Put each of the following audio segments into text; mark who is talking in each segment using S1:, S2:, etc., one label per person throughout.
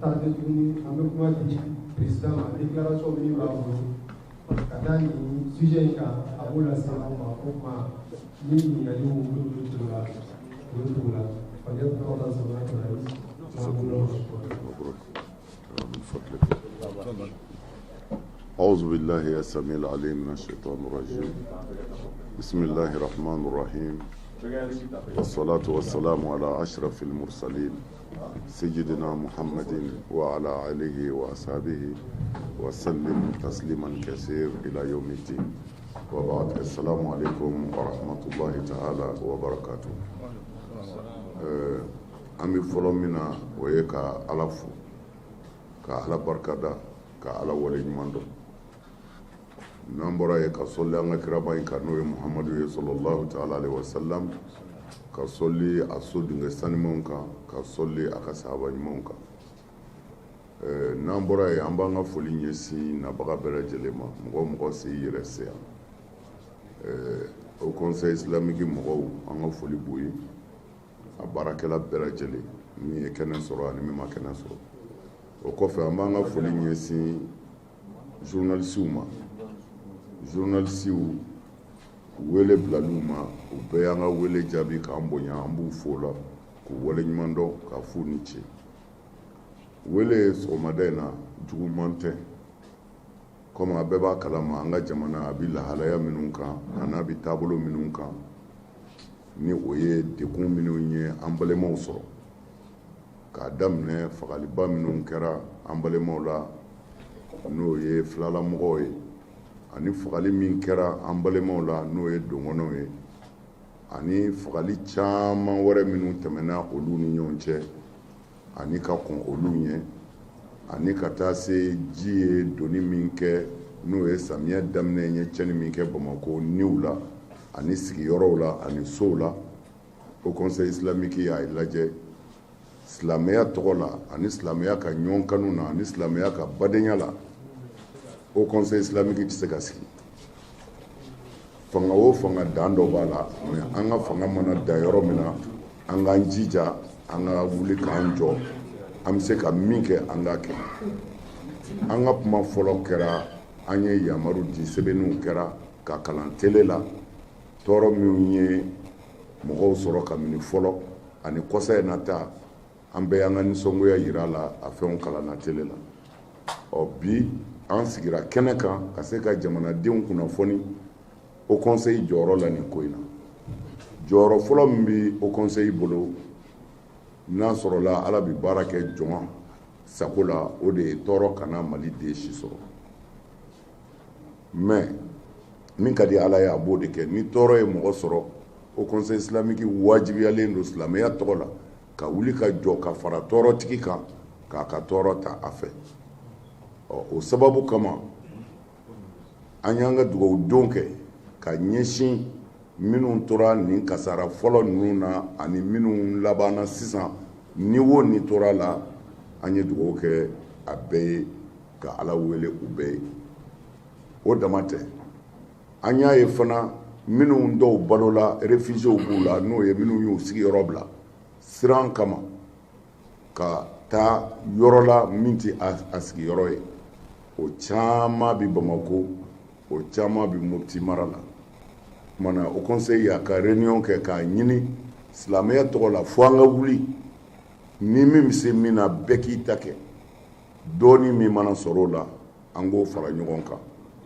S1: tarde tuguni an bɛ kuma di président ma déclaration min b'a bolo ka taa nin sujet in kan a b'o lase aw ma o kuma ni ɲininkaliw olu cogo la فليبقى الله سبحانه وتعالى.
S2: أعوذ بالله السميع العليم من الشيطان الرجيم. بسم الله الرحمن الرحيم. والصلاة والسلام على أشرف المرسلين سيدنا محمد وعلى آله وأصحابه وسلم تسليما كثير إلى يوم الدين. وبعد السلام عليكم ورحمة الله تعالى وبركاته. an bɛ fɔlɔ min na o ye ka ala fo ka ala barikada ka ala wale ɲuman dɔn n'an bɔra ye ka sɔli an ka kiraba in kan n'o ye muhamadu ye sallallahu ta'ala alaihi wasallam ka sɔli a so dingɛ sanimanw kan ka sɔli a ka sahaba ɲumanw kan n'an bɔra ye an b'an ka foli ɲɛsin nabaga bɛɛ lajɛlen ma mɔgɔ mɔgɔ se i yɛrɛ se yan au conseil islamique mɔgɔw an ka foli b'u ye a baarakɛla bɛɛ lajɛlen min ye kɛnɛ sɔrɔ ani min ma kɛnɛ sɔrɔ o kɔfɛ an b'an ka foli ɲɛsin journalistw ma journalistw wele bilaliw ma u bɛɛ y'an ka wele jaabi k'an bonya an b'u fo la k'u wale ɲuman dɔn ka f'u ni ce wele sɔgɔmada in na juguman tɛ komi a bɛɛ b'a kalama an ka jamana a bɛ lahalaya minnu kan a n'a bɛ taabolo minnu kan ni o ye dekun minnu ye an balimaw sɔrɔ k'a daminɛ fagaliba minnu kɛra an balimaw la n'o ye filalamɔgɔw ye ani fagali min kɛra an balimaw la n'o ye dɔngɔnɔw ye ani fagali caman wɛrɛ minnu tɛmɛna olu ni ɲɔgɔn cɛ ani ka kɔn olu ɲɛ ani ka taa se ji ye doni min kɛ n'o ye samiyɛ daminɛ ye cɛnni min kɛ Bamako niw la ani sigiyɔrɔw la ani sow la o conseil islamique y'a lajɛ silamɛya tɔgɔ la ani silamɛya ka ɲɔgɔn kanu na ani silamɛya ka badenya la o conseil islamique tɛ se ka sigi fanga o fanga dan dɔ b'a la mais an ka fanga mana da yɔrɔ min na an k'an jija an ka wuli k'an jɔ an bɛ se ka min kɛ an k'a kɛ an ka kuma fɔlɔ kɛra an ye yamaru di sɛbɛnniw kɛra ka kalan tele la tɔɔrɔ minnu ye mɔgɔw sɔrɔ ka mini fɔlɔ ani kɔsa in nata an bɛɛ y'an ka nisɔngoya yira la a fɛnw kalanna tele la bi an sigira kɛnɛ kan ka se ka jamanadenw kunnafoni o conseil jɔyɔrɔ la nin ko in na jɔyɔrɔ fɔlɔ min bɛ o conseil bolo n'a sɔrɔla ala bɛ baara kɛ jɔn sago la o de ye tɔɔrɔ kana mali den si sɔrɔ mais min ka di ala ye a b'o de kɛ ni tɔɔrɔ ye mɔgɔ sɔrɔ o conseil islamique wajibiyalen don silamɛya tɔgɔ la ka wuli ka jɔ ka fara tɔɔrɔtigi kan k'a ka tɔɔrɔ ta a fɛ o sababu kama an y'an ka dugawudenw kɛ ka ɲɛsin minnu tora nin kasara fɔlɔ ninnu na ani minnu labanna sisan ni wo ni tora la an ye dugawu kɛ a bɛɛ ye ka ala wele u bɛɛ ye o dama tɛ an y'a ye fana minnu dɔw balola réfugiés b'u la n'o ye minnu y'u sigiyɔrɔ bila siran kama ka taa yɔrɔ la min tɛ a sigiyɔrɔ ye o caman bɛ Bamako o caman bɛ Mopti mara la mana o conseil y'a ka réunion kɛ k'a ɲini silamɛya tɔgɔ la fo an ka wuli ni min bɛ se min na bɛɛ k'i ta kɛ dɔɔni min mana sɔrɔ o la an k'o fara ɲɔgɔn kan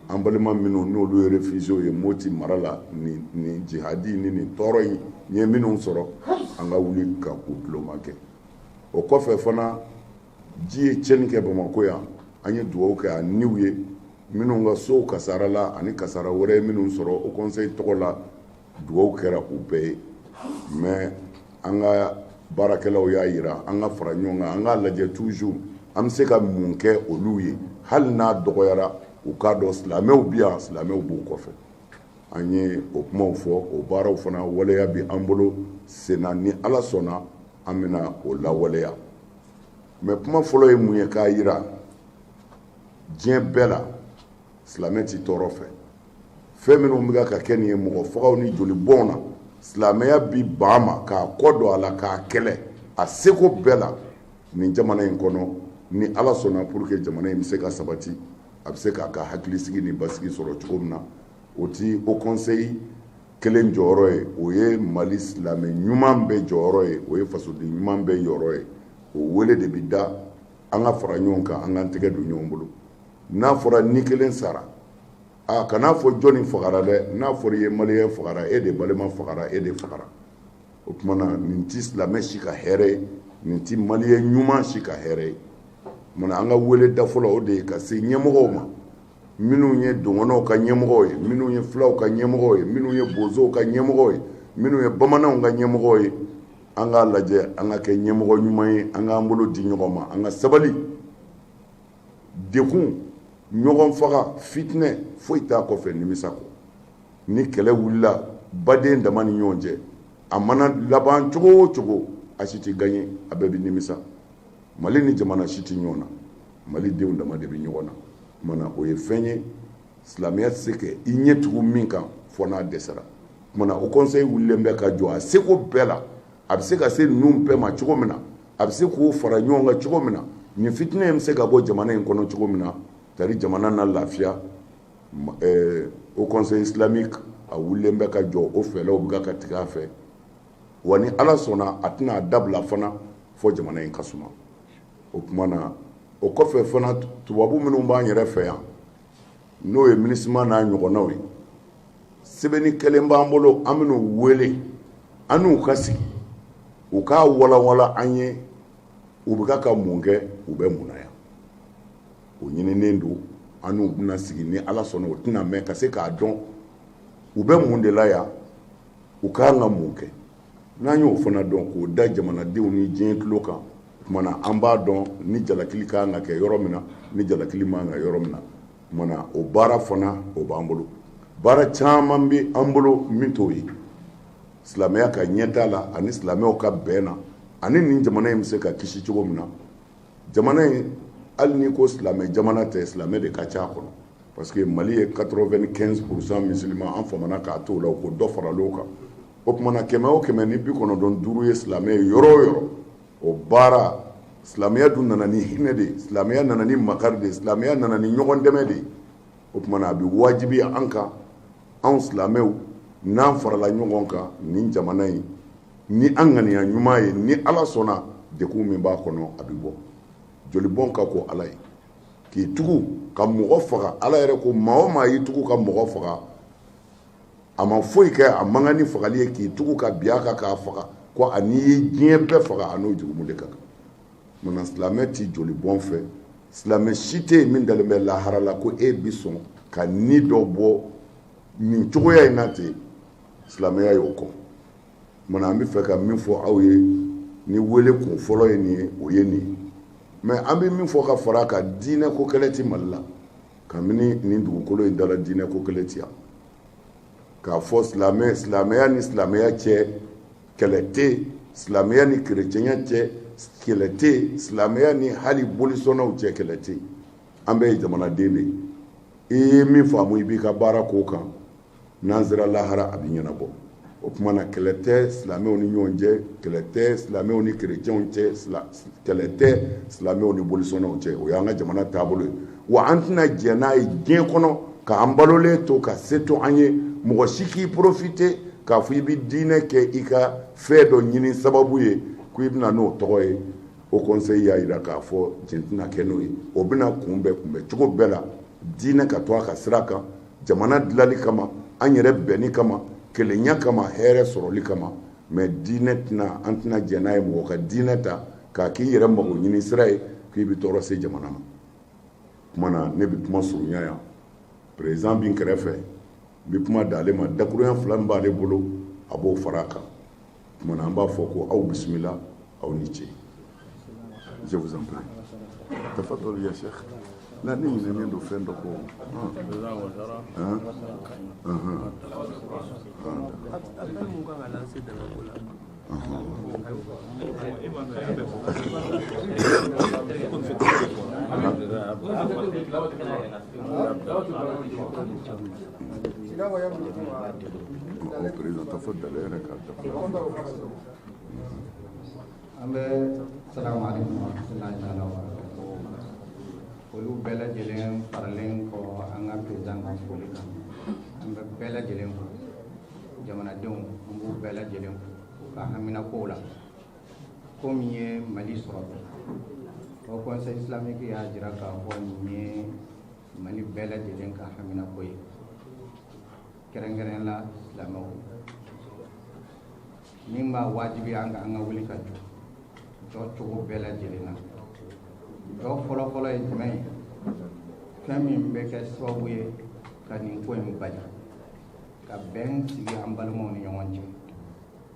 S2: an balima minnu n'olu ye réfugiés ye Mopti mara la nin jihadi ni nin tɔɔrɔ in ye minnu sɔrɔ an ka wuli ka k'u tuloma kɛ o kɔfɛ fana ji ye tiɲɛni kɛ Bamako yan an ye dugawu kɛ a niw ye minnu ka sow kasara la ani kasara wɛrɛ minnu sɔrɔ o conseil tɔgɔ la dugawu kɛra u bɛɛ ye mais an ka baarakɛlaw y'a yira an ka fara ɲɔgɔn kan an k'a lajɛ toujours an bɛ se ka mun kɛ olu ye hali n'a dɔgɔyara u k'a dɔn silamɛw bi yan silamɛw b'u kɔfɛ an ye o kumaw fɔ o baaraw fana waleya bi an bolo senna ni ala sɔnna an bɛna o lawaleya mais kuma fɔlɔ ye mun ye k'a yira diɲɛ bɛɛ la silamɛ tɛ tɔɔrɔ fɛ fɛn minnu bɛ ka kɛ nin ye mɔgɔ fagaw ni joli bɔnw na silamɛya bi ban ma k'a kɔ don a la k'a kɛlɛ a seko bɛɛ la nin jamana in kɔnɔ ni ala sɔnna pour que jamana in bɛ se ka sabati a bɛ se k'a ka hakilisigi ni basigi sɔrɔ cogo min na o ti o conseil kelen jɔyɔrɔ ye o ye mali silamɛ ɲuman bɛɛ jɔyɔrɔ ye o ye fasoden ɲuman bɛɛ yɔrɔ ye o wele de bɛ da an ka fara ɲɔgɔn kan an k'an tɛgɛ don ɲɔgɔn bolo n'a fɔra ni kelen sara kana fɔ jɔnni fagara dɛ n'a fɔra i ye maliyɛn fagara e de balima fagara e de fagara o tuma na nin ti silamɛ si ka hɛrɛ ye nin ti maliyɛn ɲuman si ka hɛrɛ ye mana an ka wele da fɔlɔ o de ye ka se ɲɛmɔgɔw ma minnu ye dɔngɔnɔw ka ɲɛmɔgɔw ye minnu ye fulaw ka ɲɛmɔgɔw ye minnu ye bozow ka ɲɛmɔgɔw ye minnu ye bamananw ka ɲɛmɔgɔw ye an k'a lajɛ an ka kɛ ɲɛmɔgɔ ɲuman ye an k'an bolo di ɲɔgɔn ma an ka sabali dekun ɲɔgɔn faga fitinɛ foyi t'a kɔfɛ nimisa kɔ ni kɛlɛ wulila baden dama ni ɲɔgɔn cɛ a mana laban cogo o cogo a si tɛ gaɲɛ a bɛɛ bɛ nimisa mali ni jamana si tɛ ɲɔgɔn na mali denw dama de bɛ ɲɔgɔn na mana o ye fɛn ye silamɛya tɛ se ka i ɲɛ tugu min kan fɔ n'a dɛsɛra mana o conseil wulilen bɛ ka jɔ a seko bɛɛ la a bɛ se ka se ninnu bɛɛ ma cogo min na a bɛ se k'o fara ɲɔgɔn kan cogo min na nin fitinɛ in bɛ se ka bɔ jamana in kɔnɔ cogo min na c'est-à-dire jamana na lafiya o conseil islamique a wulilen bɛ ka jɔ o fɛlɛw bɛ ka tigɛ a fɛ wa ni ala sɔnna a tɛna a dabila fana fɔ jamana in ka suma o tuma na o kɔfɛ fana tubabu minnu b'an yɛrɛ fɛ yan n'o ye minisima n'a ɲɔgɔnnaw ye sɛbɛnni kelen b'an bolo an bɛn'u wele an n'u ka sigi u k'a walawala an ye u bɛ ka mun kɛ u bɛ mun na yan o ɲininen don an n'u bɛna sigi ni ala sɔnna o tɛna mɛn ka se k'a dɔn u bɛ mun de la yan u k'an ka mun kɛ n'an y'o fana dɔn k'o da jamanadenw ni diɲɛ tulo kan kumana an b'a dɔn ni jalakili kan ka kɛ yɔrɔ min na ni jalakili man ka yɔrɔ min na kumana o baara fana o b'an bolo baara caman bɛ an bolo min t'o ye silamɛya ka ɲɛta la ani silamɛw ka bɛn na ani nin jamana in bɛ se ka kisi cogo min na jamana in hali ni ko silamɛ jamana tɛ silamɛ de ka ca a kɔnɔ parce que mali ye 95% musulman an famana k'a to o la ko dɔ fara l'o kan o kumana 100 o 100 ni 95 ye silamɛ ye yɔrɔ o yɔrɔ o baara silamɛya dun nana ni hinɛ de ye silamɛya nana ni makari de ye silamɛya nana ni ɲɔgɔn dɛmɛ de ye o kumana a bɛ wajibi an kan anw silamɛw n'an farala ɲɔgɔn kan nin jamana in ni an ŋaniya ɲuman ye ni ala sɔnna dekun min b'a kɔnɔ a bɛ bɔ jolibɔn ka ko ala ye k'i tugu ka mɔgɔ faga ala yɛrɛ ko maa o maa y'i tugu ka mɔgɔ faga a ma foyi kɛ a man kan ni fagali ye k'i tugu ka bin a kan k'a faga ko a n'i ye diɲɛ bɛɛ faga a n'o jugumu de ka kan mana silamɛ ti jolibɔn fɛ silamɛ si tɛ yen min dalen bɛ lahara la ko e bi sɔn ka ni dɔ bɔ nin cogoya in na ten silamɛya y'o kɔ mana an bɛ fɛ ka min fɔ aw ye ni wele kun fɔlɔ ye nin ye o ye nin ye mais an bɛ min fɔ ka fara a kan diinɛ ko kɛlɛ ti mali la kabini nin dugukolo in dala diinɛ ko kɛlɛ ti yan k'a fɔ silamɛya ni silamɛya cɛ kɛlɛ tɛ silamɛya ni kerecɛnya cɛ kɛlɛ tɛ silamɛya ni hali bolisɔnnaw cɛ kɛlɛ tɛ an bɛɛ ye jamanaden de ye i ye min faamu i b'i ka baara k'o kan n'an sera lahara a bɛ ɲɛnabɔ o tuma na kɛlɛ tɛ silamɛw ni ɲɔgɔn cɛ kɛlɛ tɛ silamɛw ni kerecɛnw cɛ kɛlɛ tɛ silamɛw ni bolisɔnnaw cɛ o y'an ka jamana taabolo ye wa an tɛna jɛ n'a ye diɲɛ kɔnɔ k'an balolen to ka se to an ye mɔgɔ si k'i profite k'a fɔ i bɛ diinɛ kɛ i ka fɛn dɔ ɲini sababu ye ko i bɛna n'o tɔgɔ ye o conseil y'a jira k'a fɔ jɛn tɛna kɛ n'o ye o bɛna kunbɛn cogo bɛɛ la diinɛ ka to a ka sira kan jamana dilanli kama an yɛrɛ bɛnni kama kelenya kama hɛrɛ sɔrɔli kama mais diinɛ tɛna an tɛna jɛ n'a ye mɔgɔ ka diinɛ ta k'a k'i yɛrɛ mago ɲini sira ye k'i bɛ tɔɔrɔ se jamana ma kuma na ne bɛ kuma surunya yan président bin kɛrɛfɛ n bɛ kuma d'ale ma dakurunya 2 min b'ale bolo a b'o fara a kan kuma na an b'a fɔ ko aw bisimila aw ni ce je vous en prie tafadol ya cheikh la ni ɲinɛnen don fɛn dɔ ko président tafadol yɛrɛ ka
S3: an bɛ salamu alaikum wa rahmatullahi ta'ala wa barakatuh bela jelen paralen ko an ka président ka foli kan an bɛ bɛɛ lajɛlen fo jamanadenw an b'u bɛɛ lajɛlen fo ka hamina kow la ko min ye Mali sɔrɔ o conseil islamique y'a jira k'a fɔ nin ye Mali bɛɛ lajɛlen ka hamina ko ye kɛrɛnkɛrɛn la silamɛw min b'a wajibi an ka wuli ka jɔ cogo bɛɛ lajɛlen na jɔ fɔlɔfɔlɔ ye jumɛn ye fɛn min bɛ kɛ sababu ye ka nin ko in bali ka bɛn sigi an balimaw ni ɲɔgɔn cɛ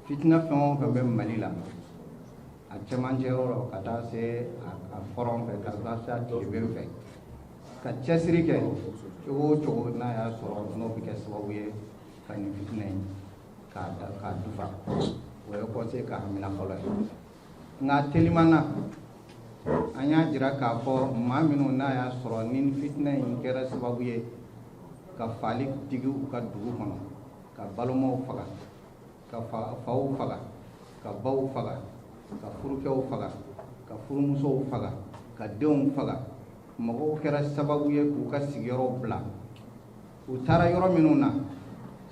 S3: fitina fɛn o fɛn bɛ Mali la a cɛmancɛ yɔrɔ ka taa se a kɔrɔn fɛ ka taa se a tileben fɛ ka cɛsiri kɛ cogo o cogo n'a y'a sɔrɔ n'o bɛ kɛ sababu ye ka nin fitina in k'a dufa o ye conseil ka hamina fɔlɔ ye nka telimana an y'a jira k'a fɔ maa minnu n'a y'a sɔrɔ ni fitina in kɛra sababu ye ka fali digi u ka dugu kɔnɔ ka balimaw faga ka faw faga ka baw faga ka furukɛw faga ka furumusow faga ka denw faga mɔgɔw kɛra sababu ye k'u ka sigiyɔrɔ bila u taara yɔrɔ minnu na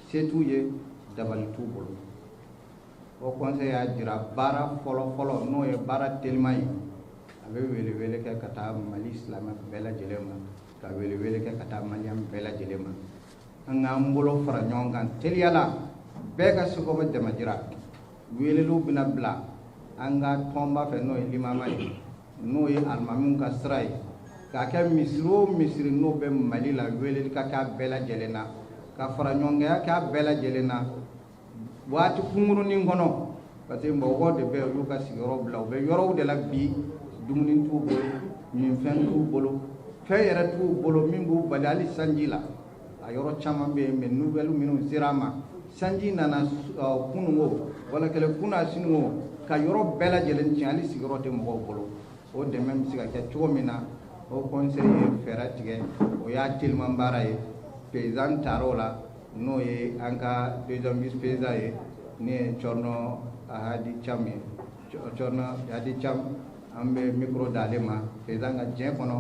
S3: se t'u ye dabali t'u bolo o conseil y'a jira baara fɔlɔ n'o ye baara telima ye a bɛ wele kɛ ka taa Mali silamɛ bɛɛ lajɛlen ma ka wele kɛ ka taa maliyɛn bɛɛ lajɛlen ma an k'an bolo fara ɲɔgɔn kan teliya la bɛɛ ka se k'o bɛ dama jira weleliw bɛna bila an ka tɔnba fɛ n'o ye limama ye n'o ye alimamiw ka sira ye k'a kɛ misiri o misiri n'o bɛ Mali la weleli ka k'a bɛɛ lajɛlen na ka fara ɲɔgɔnkɛya k'a bɛɛ lajɛlen na waati kunkurunin kɔnɔ parce que mɔgɔw de bɛ olu ka sigiyɔrɔ bila u bɛ yɔrɔw de la bi dumuni t'u bolo minfɛn t'u bolo fɛn yɛrɛ t'u bolo min b'u bali hali sanji la a yɔrɔ caman bɛ yen mais nouvelle minnu sera ma sanji nana kunun o wala kɛlɛ kunna sini o ka yɔrɔ bɛɛ lajɛlen tiɲɛ hali sigiyɔrɔ tɛ mɔgɔw bolo o dɛmɛ bɛ se ka kɛ cogo min na o conseil ye fɛɛrɛ tigɛ o y'a teliman baara ye paysan taar'o la n'o ye an ka deuxième vice président ye ne ye Cɔrɔnɔ Hadi Cam ye Cɔrɔnɔ Hadi Cam an bɛ micro d'ale ma paysan ka diɲɛ kɔnɔ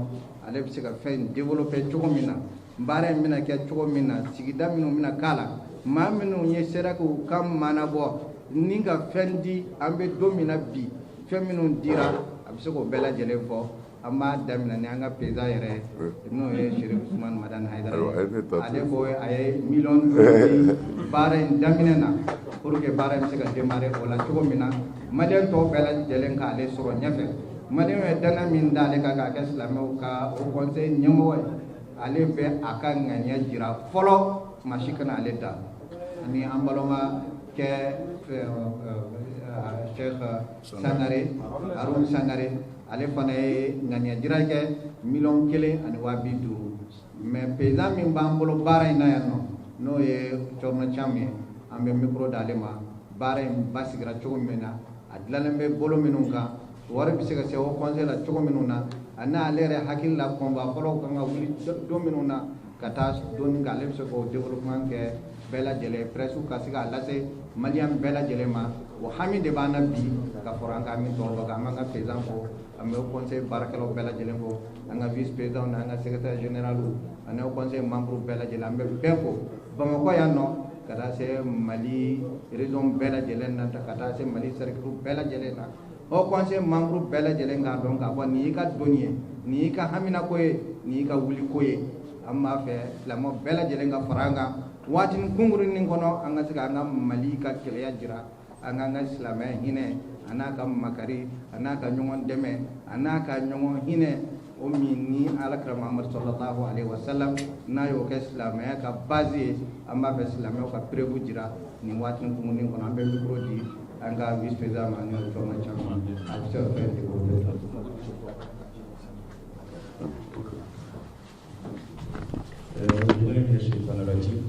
S3: ale bɛ se ka fɛn développer cogo min na baara in bɛna kɛ cogo min na sigida minnu bɛna k'a la maa minnu ye sera k'u ka maanabɔ ni ka fɛn di an bɛ don min na bi fɛn minnu dira a bɛ se k'o bɛɛ lajɛlen fɔ an b'a daminɛ ni an ka paysan yɛrɛ n'o ye Sherif Usman Madani Haidara ye ale ko a ye miliyɔn di baara in daminɛ na pour que baara in bɛ se ka démarrer o la cogo min na maliyɛn tɔw bɛɛ lajɛlen k'ale sɔrɔ ɲɛfɛ maliyɛnw ye danga min d'ale kan k'a kɛ silamɛw ka o conseil ɲɛmɔgɔ ye ale bɛ a ka ŋaniya jira fɔlɔ maa si kana ale da ani an balima kɛ Sheikh Sangare Harun Sangare ale fana ye ŋaniya jira kɛ 1,250,000 mais paysan min b'an bolo baara in na yan nɔ n'o ye Cɔrɔnɔ Cam ye an bɛ micro d'ale ma baara in basigira cogo min na a dilannen bɛ bolo minnu kan wari bɛ se ka se o conseil la cogo minnu na a n'ale yɛrɛ hakili la kɔnba fɔlɔw kan ka wuli don minnu na ka taa doni kan ale bɛ se k'o développement kɛ bɛɛ lajɛlen presse ka se k'a lase maliyɛn bɛɛ lajɛlen ma o hami de b'an na bi ka fɔra an ka min tɔgɔ dɔn an b'an ka paysan fo an bɛ conseil baarakɛlaw bɛɛ lajɛlen fo an ka vice président n'an ka secrétaire général ani conseil membre bɛɛ lajɛlen an bɛ bɛɛ fo Bamakɔ yan nɔ ka taa se Mali région bɛɛ lajɛlen na ka taa se Mali cercle bɛɛ lajɛlen na o conseil membre bɛɛ lajɛlen k'a dɔn k'a fɔ nin y'i ka doni ye nin y'i ka haminako ye nin y'i ka wuliko ye an b'a fɛ silamɛw bɛɛ lajɛlen ka fara an kan waatinin kunkurunin kɔnɔ an ka se k'an ka Mali ka kɛlɛya jira an k'an ka silamɛya hinɛ a n'a ka makari a n'a ka ɲɔgɔn dɛmɛ a n'a ka ɲɔgɔn hinɛ o min ni Alakira Muhamadu sallallahu alaihi wasallam n'a y'o kɛ silamɛya ka base ye an b'a fɛ silamɛw ka preuve jira nin waatinin kunkurunin kɔnɔ an bɛ micro di an ka vice président ma n'o ye Cɔrɔnɔ Cam a bɛ se ka fɛn di o de la.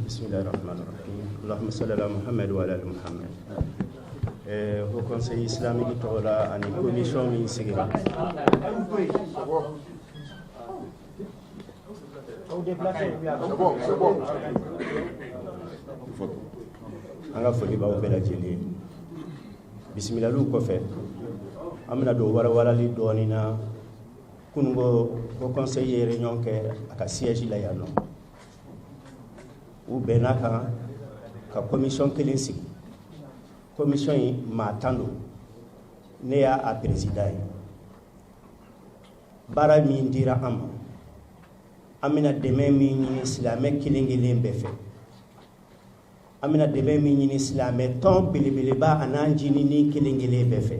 S4: بسم الله الرحمن الرحيم اللهم صل على محمد وعلى ال محمد au conseil islamique tola ani commission min sigira an ka foli b'aw bɛɛ lajɛlen bisimilaliw kɔfɛ an bɛna don warawarali dɔɔnin na kungo ko conseiller réunion ke aka siège la yano ou benaka ka commission kelensi commission yi ma tando ne ya a président bara min dira am amina deme min ni islamé kilingelen be fe amina deme min ni islamé ton bilibili ba ananjini ni kilingelen be fe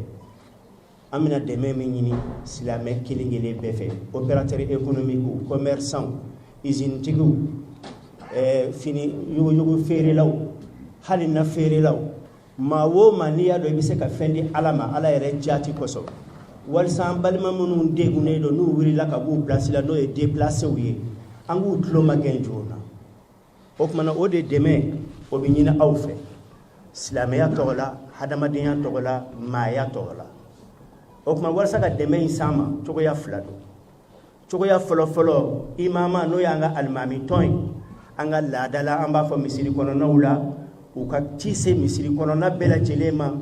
S4: amina deme min ni islamé kilingelen be fe opérateur économique ou commerçant usine tigu fini yugo fere law halina fere law ma wo maniya do bi se ka fendi alama ala yere jati koso wal sam balma munun degune do nu wuri la ka bu place la no e déplacer wiye angu dlo magen jona okmana o de deme o bi nyina awfe islamia togola hadamadiya togola maya togola okman wal saka deme insama togo ya flado togo ya folo imama no yanga almami toy anga ladala amba fo misiri kono nawla u ka tise misiri kono na bela jelema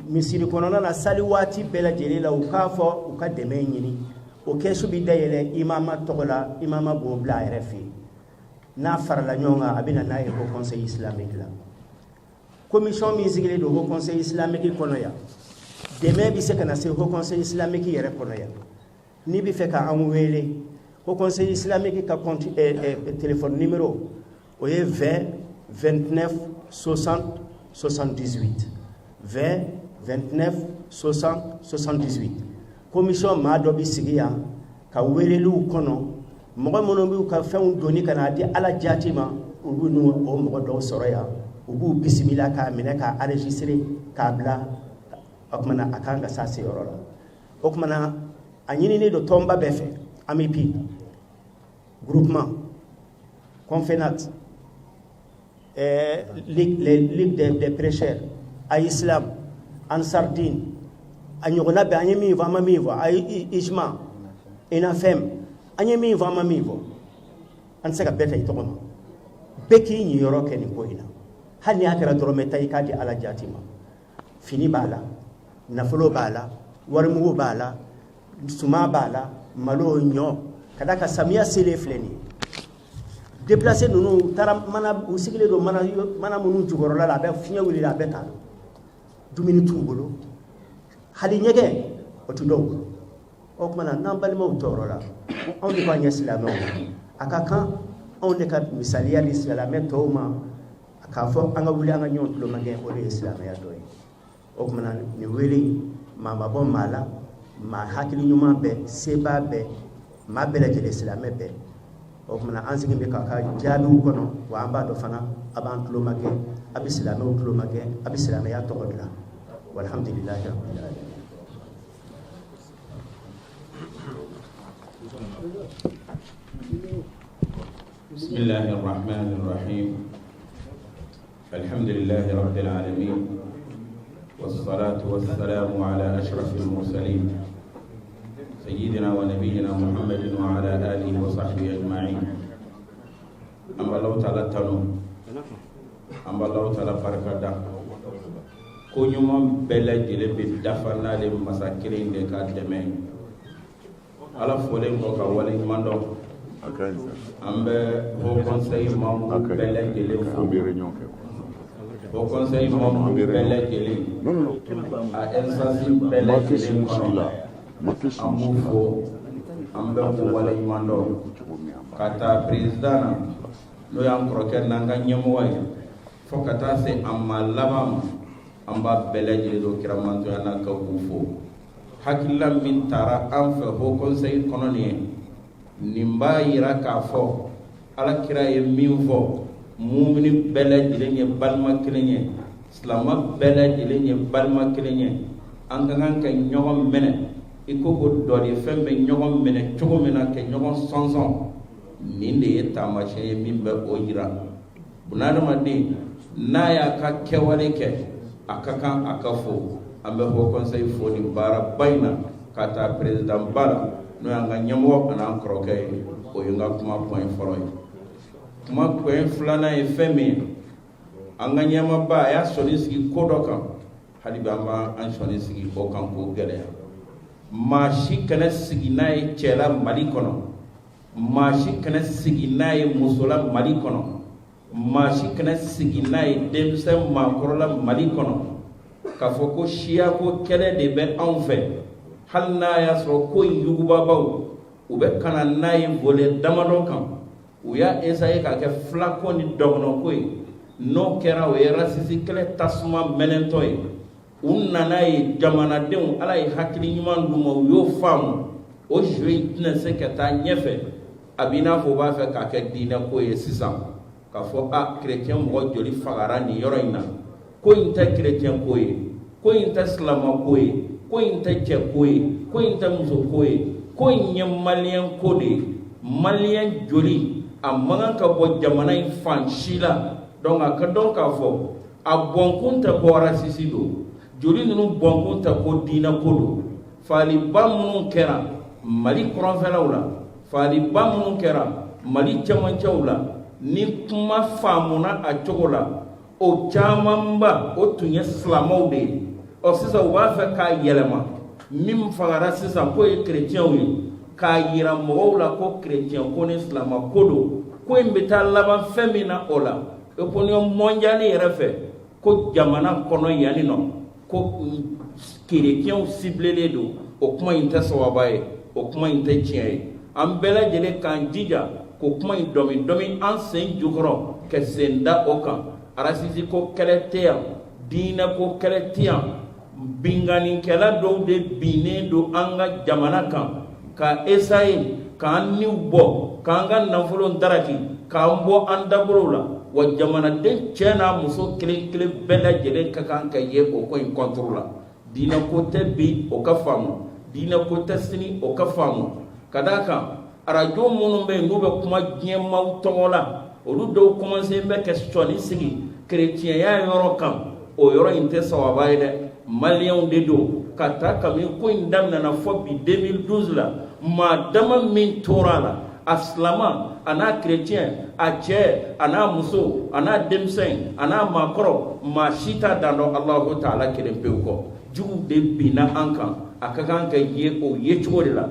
S4: misiri kono na sali wati bela jelela u ka fo u ka deme nyini o kesu bi dayele imama togola imama bo bla refi na farla nyonga abina na e ko conseil islamique la commission musique do ko conseil islamique kono ya deme bi se kana se ko conseil islamique yere kono ya ni bi fe ka amwele ko conseil islamique ka compte téléphone numéro o ye 20 29 60 78 20 29 60 78 commission ma do bi sigiya ka welelu kono mo mono bi ka fewn doni kana di ala jatima ubu no o mo do soroya ubu bismillah ka mine ka enregistrer ka bla akmana akanga sase yorola okmana anyini ne do tomba befe amipi groupement confénat ligue des prêcheurs à islam ansardine anyogona be anyemi vama mivo ay ijma inafem anyemi vama mivo ansaka beta itoma beki ni yoroke ni koina hani akara dorometa ikadi ala jatima fini bala nafolo bala warmu bala suma bala malo nyo kadaka samia sele fleni déplacer nunu tara mana usigile do mana munu jugorola la be finya wuli la beta dumini tubolo hali nyege otudo okmana nambali mo torola on di banya islamo akaka on de ka misalia l'islam toma akafo anga wuli anga nyon lo mange o islam ya doy okmana ni weli mama bon mala ma hakili nyuma be seba be ma bela jele islam be okmana ansigi be kaka jabu kono wa amba do fana aban lo mange abislam o lo mange abislam ya to godla walhamdulillah rabbil alamin.
S5: بسم الله الرحمن الرحيم الحمد لله رب العالمين والصلاة والسلام على أشرف المرسلين سيدنا ونبينا محمد وعلى آله وصحبه أجمعين أما الله تعالى تنو أما الله تعالى بركة كونيوم بلا جلب دفنا لمساكين لكادمين على فولين كوكا ولين ماندو ambe au conseil membre belle télé au conseil membre belle télé a insensible belle télé amufo ambe ko wala mando kata president no yam kroken nanga nyemo way fo kata se amma labam amba belle télé do kiramanto yana ka ufo hakilla min tara am fe au conseil kononi nimba yira ka fo ala kira ye min fo mumini bela jilenye balma kilenye islama bela jilenye balma kilenye angan ka nyogom mene iko ko dodi fembe nyogom mene chogo mena ke nyogom sonson ninde ye tamache ye min be o yira bunana madi naya ka kewale ke akaka akafo ambe ho conseil fo ni bara bayna kata president bala no anga nyamo ana kroke o yanga kuma point foroy kuma point flana e femi anga nyama ba ya solisiki kodoka hadi bamba an solisiki ko kan ko gele maa si kana sigi n'a ye cɛ la Mali kɔnɔ, maa si kana sigi n'a ye muso la Mali kɔnɔ, maa si kana sigi n'a ye denmisɛn maakɔrɔ la Mali kɔnɔ k'a fɔ ko siya ko kɛlɛ de bɛ anw fɛ, hali n'a y'a sɔrɔ ko in yugubabaw u bɛ kana n'a ye volet damadɔ kan, u y'a essayer k'a kɛ filako ni dɔgɔnɔko ye, n'o kɛra o ye rasisi kɛlɛ tasuma mɛnɛntɔ ye. U nana ye jamanadenw Ala ye hakili ɲuman d'u ma u y'o faamu, o jeu in tɛna se ka taa ɲɛfɛ a b'i n'a fɔ u b'a fɛ k'a kɛ diinɛko ye sisan, k'a fɔ a chrétien mɔgɔ joli fagara nin yɔrɔ in na, ko in tɛ chrétien ko ye, ko in tɛ silamɛ ko ye, ko in tɛ cɛ ko ye, ko in tɛ muso ko ye, ko in ye maliyɛn ko de ye. Maliyɛn joli a man ka bɔ jamana in fan si la, donc a ka dɔn k'a fɔ a bɔnkun tɛ ko rasisi don, joli ninnu bɔnkun tɛ ko diinɛ ko don. Faaliba minnu kɛra Mali kɔrɔnfɛlaw la, faaliba minnu kɛra Mali cɛmancɛw la, ni kuma faamuna a cogo la, o camanba o tun ye silamɛw de ye. Ɔ sisan u b'a fɛ k'a yɛlɛma, min fagara sisan k'o ye chrétienw ye, k'a yira mɔgɔw la ko chrétien ko ni silamɛ ko don, ko in bɛ taa laban fɛn min na o la, opinion mondiale yɛrɛ fɛ, ko jamana kɔnɔ yanni nɔ ko chrétienw ciblelen don, o kuma in tɛ sababa ye, o kuma in tɛ tiɲɛ ye. An bɛɛ lajɛlen k'an jija k'o kuma in dɔmi an sen jukɔrɔ ka sen da o kan. Rasisi ko kɛlɛ tɛ yan, diinɛ ko kɛlɛ tɛ yan, binganikɛla dɔw de binnen don an ka jamana kan ka essayer k'an niw bɔ, k'an ka nafolo daraki, k'an bɔ an dabolow la, wa jamanaden cɛ n'a muso kelen kelen bɛɛ lajɛlen ka kan ka ye o ko in contre la. Diinɛ ko tɛ bi o ka faamu, diinɛ ko tɛ sini o ka faamu. Ka d'a kan arajo minnu bɛ yen n'u bɛ kuma diɲɛmaaw tɔgɔ la, olu dɔw commencé bɛ ka sɔnni sigi chrétienya yɔrɔ kan, o yɔrɔ in tɛ sababa ye dɛ. Maliyɛnw de don, ka taa kabini ko in daminɛna fɔ bi 2012 la, maa dama min tora la, a silamɛ a n'a chrétien, a cɛ a n'a muso a n'a denmisɛn a n'a maakɔrɔ, maa si t'a dan dɔn Alahu Taala kelen pewu kɔ. Jugu de binna an kan, a ka kan ka ye o ye cogo de la.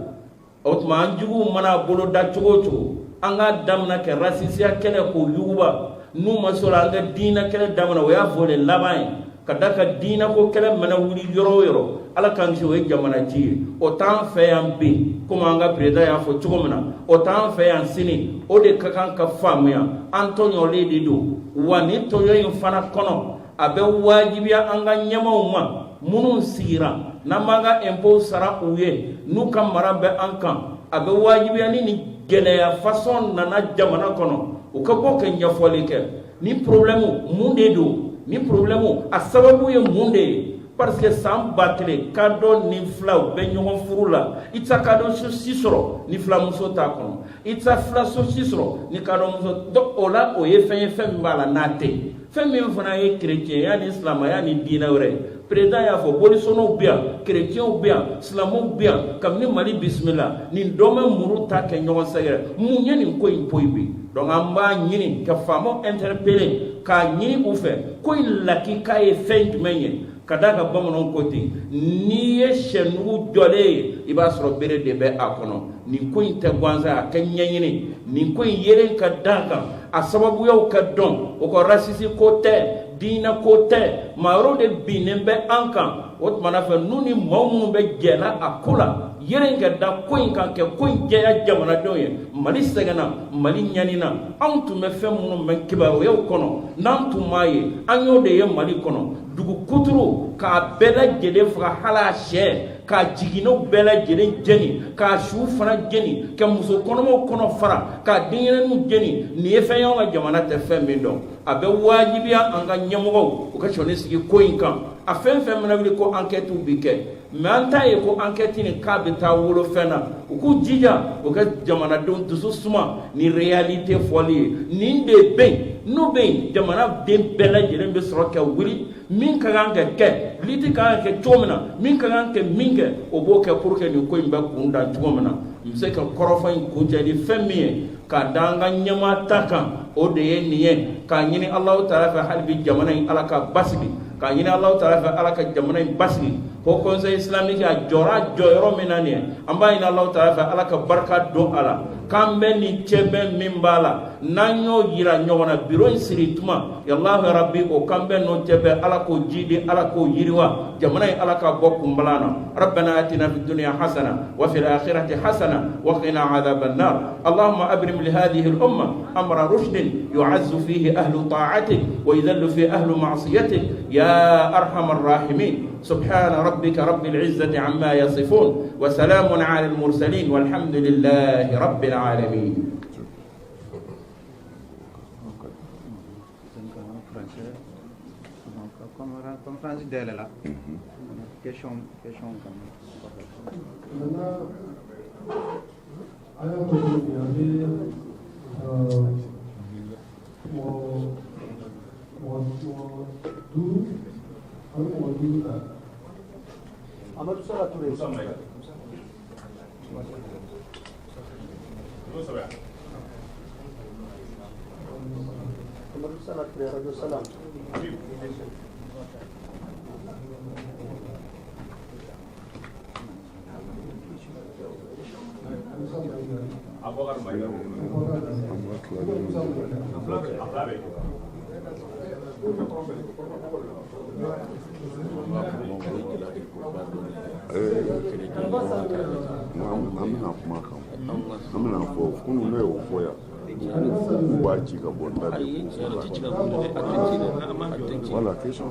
S5: O tuma an juguw mana bolo da cogo o cogo, an k'a daminɛ ka rasisiya kɛlɛ k'o yuguba, n'u ma sɔrɔ an ka diinɛ kɛlɛ daminɛ o y'a volet laban ye. Ka da ka diinɛ ko kɛlɛ mana wuli yɔrɔ o yɔrɔ, Ala k'an kisi o ye jamana ci ye. O t'an fɛ yan bi, komi an ka président y'a fɔ cogo min na, o t'an fɛ yan sini, o de ka kan ka faamuya. An tɔɲɔlen de don, wa ni tɔɲɔ in fana kɔnɔ, a bɛ wajibiya an ka ɲɛmaw ma, minnu sigira n'an b'an ka impôt sara u ye, n'u ka mara bɛ an kan, a bɛ wajibiya ni nin gɛlɛya façon nana jamana kɔnɔ, u ka bɔ ka ɲɛfɔli kɛ. Ni problème mun de don, ni problème a sababu ye mun de ye, parce que san 1000 kadɔ ni filaw bɛ ɲɔgɔn furu la, i tɛ kadɔ si sɔrɔ ni filamuso t'a kɔnɔ, i tɛ filaso si sɔrɔ ni kadɔmuso. Donc o la o ye fɛn ye fɛn min b'a la n'a tɛ, fɛn min fana ye chrétienya ni silamɛya ni diinɛ wɛrɛ ye. Président y'a fɔ bolisɔnnaw bɛ yan, chrétienw bɛ yan, silamɛw bɛ yan, kabini Mali bisimila nin dɔ bɛ muru ta kɛ ɲɔgɔn sɛgɛrɛ, mun ye nin ko in poyi bi. Donc an b'a ɲini ka faamaw interpeller, k'a ɲini u fɛ ko in lakika ye fɛn jumɛn ye. Ka d'a kan bamananw ko ten, n'i ye sɛnugu jɔlen ye i b'a sɔrɔ bere de bɛ a kɔnɔ. Nin ko in tɛ gansan, a kɛ ɲɛɲini, nin ko in yelen ka d'a kan, a sababuyaw ka dɔn, o ka rasisi ko tɛ, diinɛ ko tɛ, maa wɛrɛw de binnen bɛ an kan. O tumana fɛ n'u ni maa minnu bɛ jɛla a ko la, yelen ka da ko in kan kɛ ko in jɛya jamanadenw ye. Mali sɛgɛnna, Mali ɲanina, anw tun bɛ fɛn minnu mɛn kibaruyaw kɔnɔ, n'an tun m'a ye, an y'o de ye Mali kɔnɔ. Dugu kuturu k'a bɛɛ lajɛlen faga hali a sɛ, k'a jiginɛw bɛɛ lajɛlen jeni, k'a suw fana jeni, ka muso kɔnɔmaw kɔnɔ fara, k'a denɲɛrɛninw jeni. Nin ye fɛn ye anw ka jamana tɛ fɛn min dɔn. A bɛ wajibiya an ka ɲɛmɔgɔw u ka sɔnni sigi ko in kan. A fɛn fɛn mana wuli ko enquête bɛ kɛ, mais an t'a ye ko enquête nin k'a bɛ taa wolo fɛn na. U k'u jija u ka jamanadenw dusu suma ni réalité fɔli ye. Nin de bɛ yen, n'o bɛ yen jamanaden bɛɛ lajɛlen bɛ sɔrɔ ka wuli. Min ka kan ka kɛ, liti ka kan ka kɛ cogo min na, min ka kan ka min kɛ, o b'o kɛ pour que nin ko in bɛ kun da cogo min na. N bɛ se ka kɔrɔfɔ in kuncɛ ni fɛn min ye, k'a da an ka ɲɛmaa ta kan, o de ye nin ye. K'a ɲini Alahu Taala fɛ hali bi jamana in Ala ka basigi, k'a ɲini Alahu Taala fɛ Ala ka jamana in basigi. Haut Conseil islamique a jɔra jɔyɔrɔ min na nin ye an b'a ɲini Alahu Taala fɛ Ala ka barika don a la k'an bɛ ni cɛbɛn min b'a la n'an y'o yira ɲɔgɔn na biro in siri tuma yallahu rabbi o k'an bɛ n'o cɛbɛn Ala k'o jidi Ala k'o yiriwa jamana in Ala ka bɔ kunbalan na rabbana atina fid dunya hasana wa fil akhirati hasana wa qina adhaban nar allahumma abrim li hadhihi al umma amra rushdin yu'azzu fihi ahlu ta'atik wa yudhallu fihi ahlu ma'siyatik ya arhamar rahimin سبحان ربك رب العزة عما يصفون وسلام على المرسلين والحمد لله رب العالمين.
S6: Amadou Sala Touré. Amadou Sala Touré, Radio Salam.
S2: Voilà, question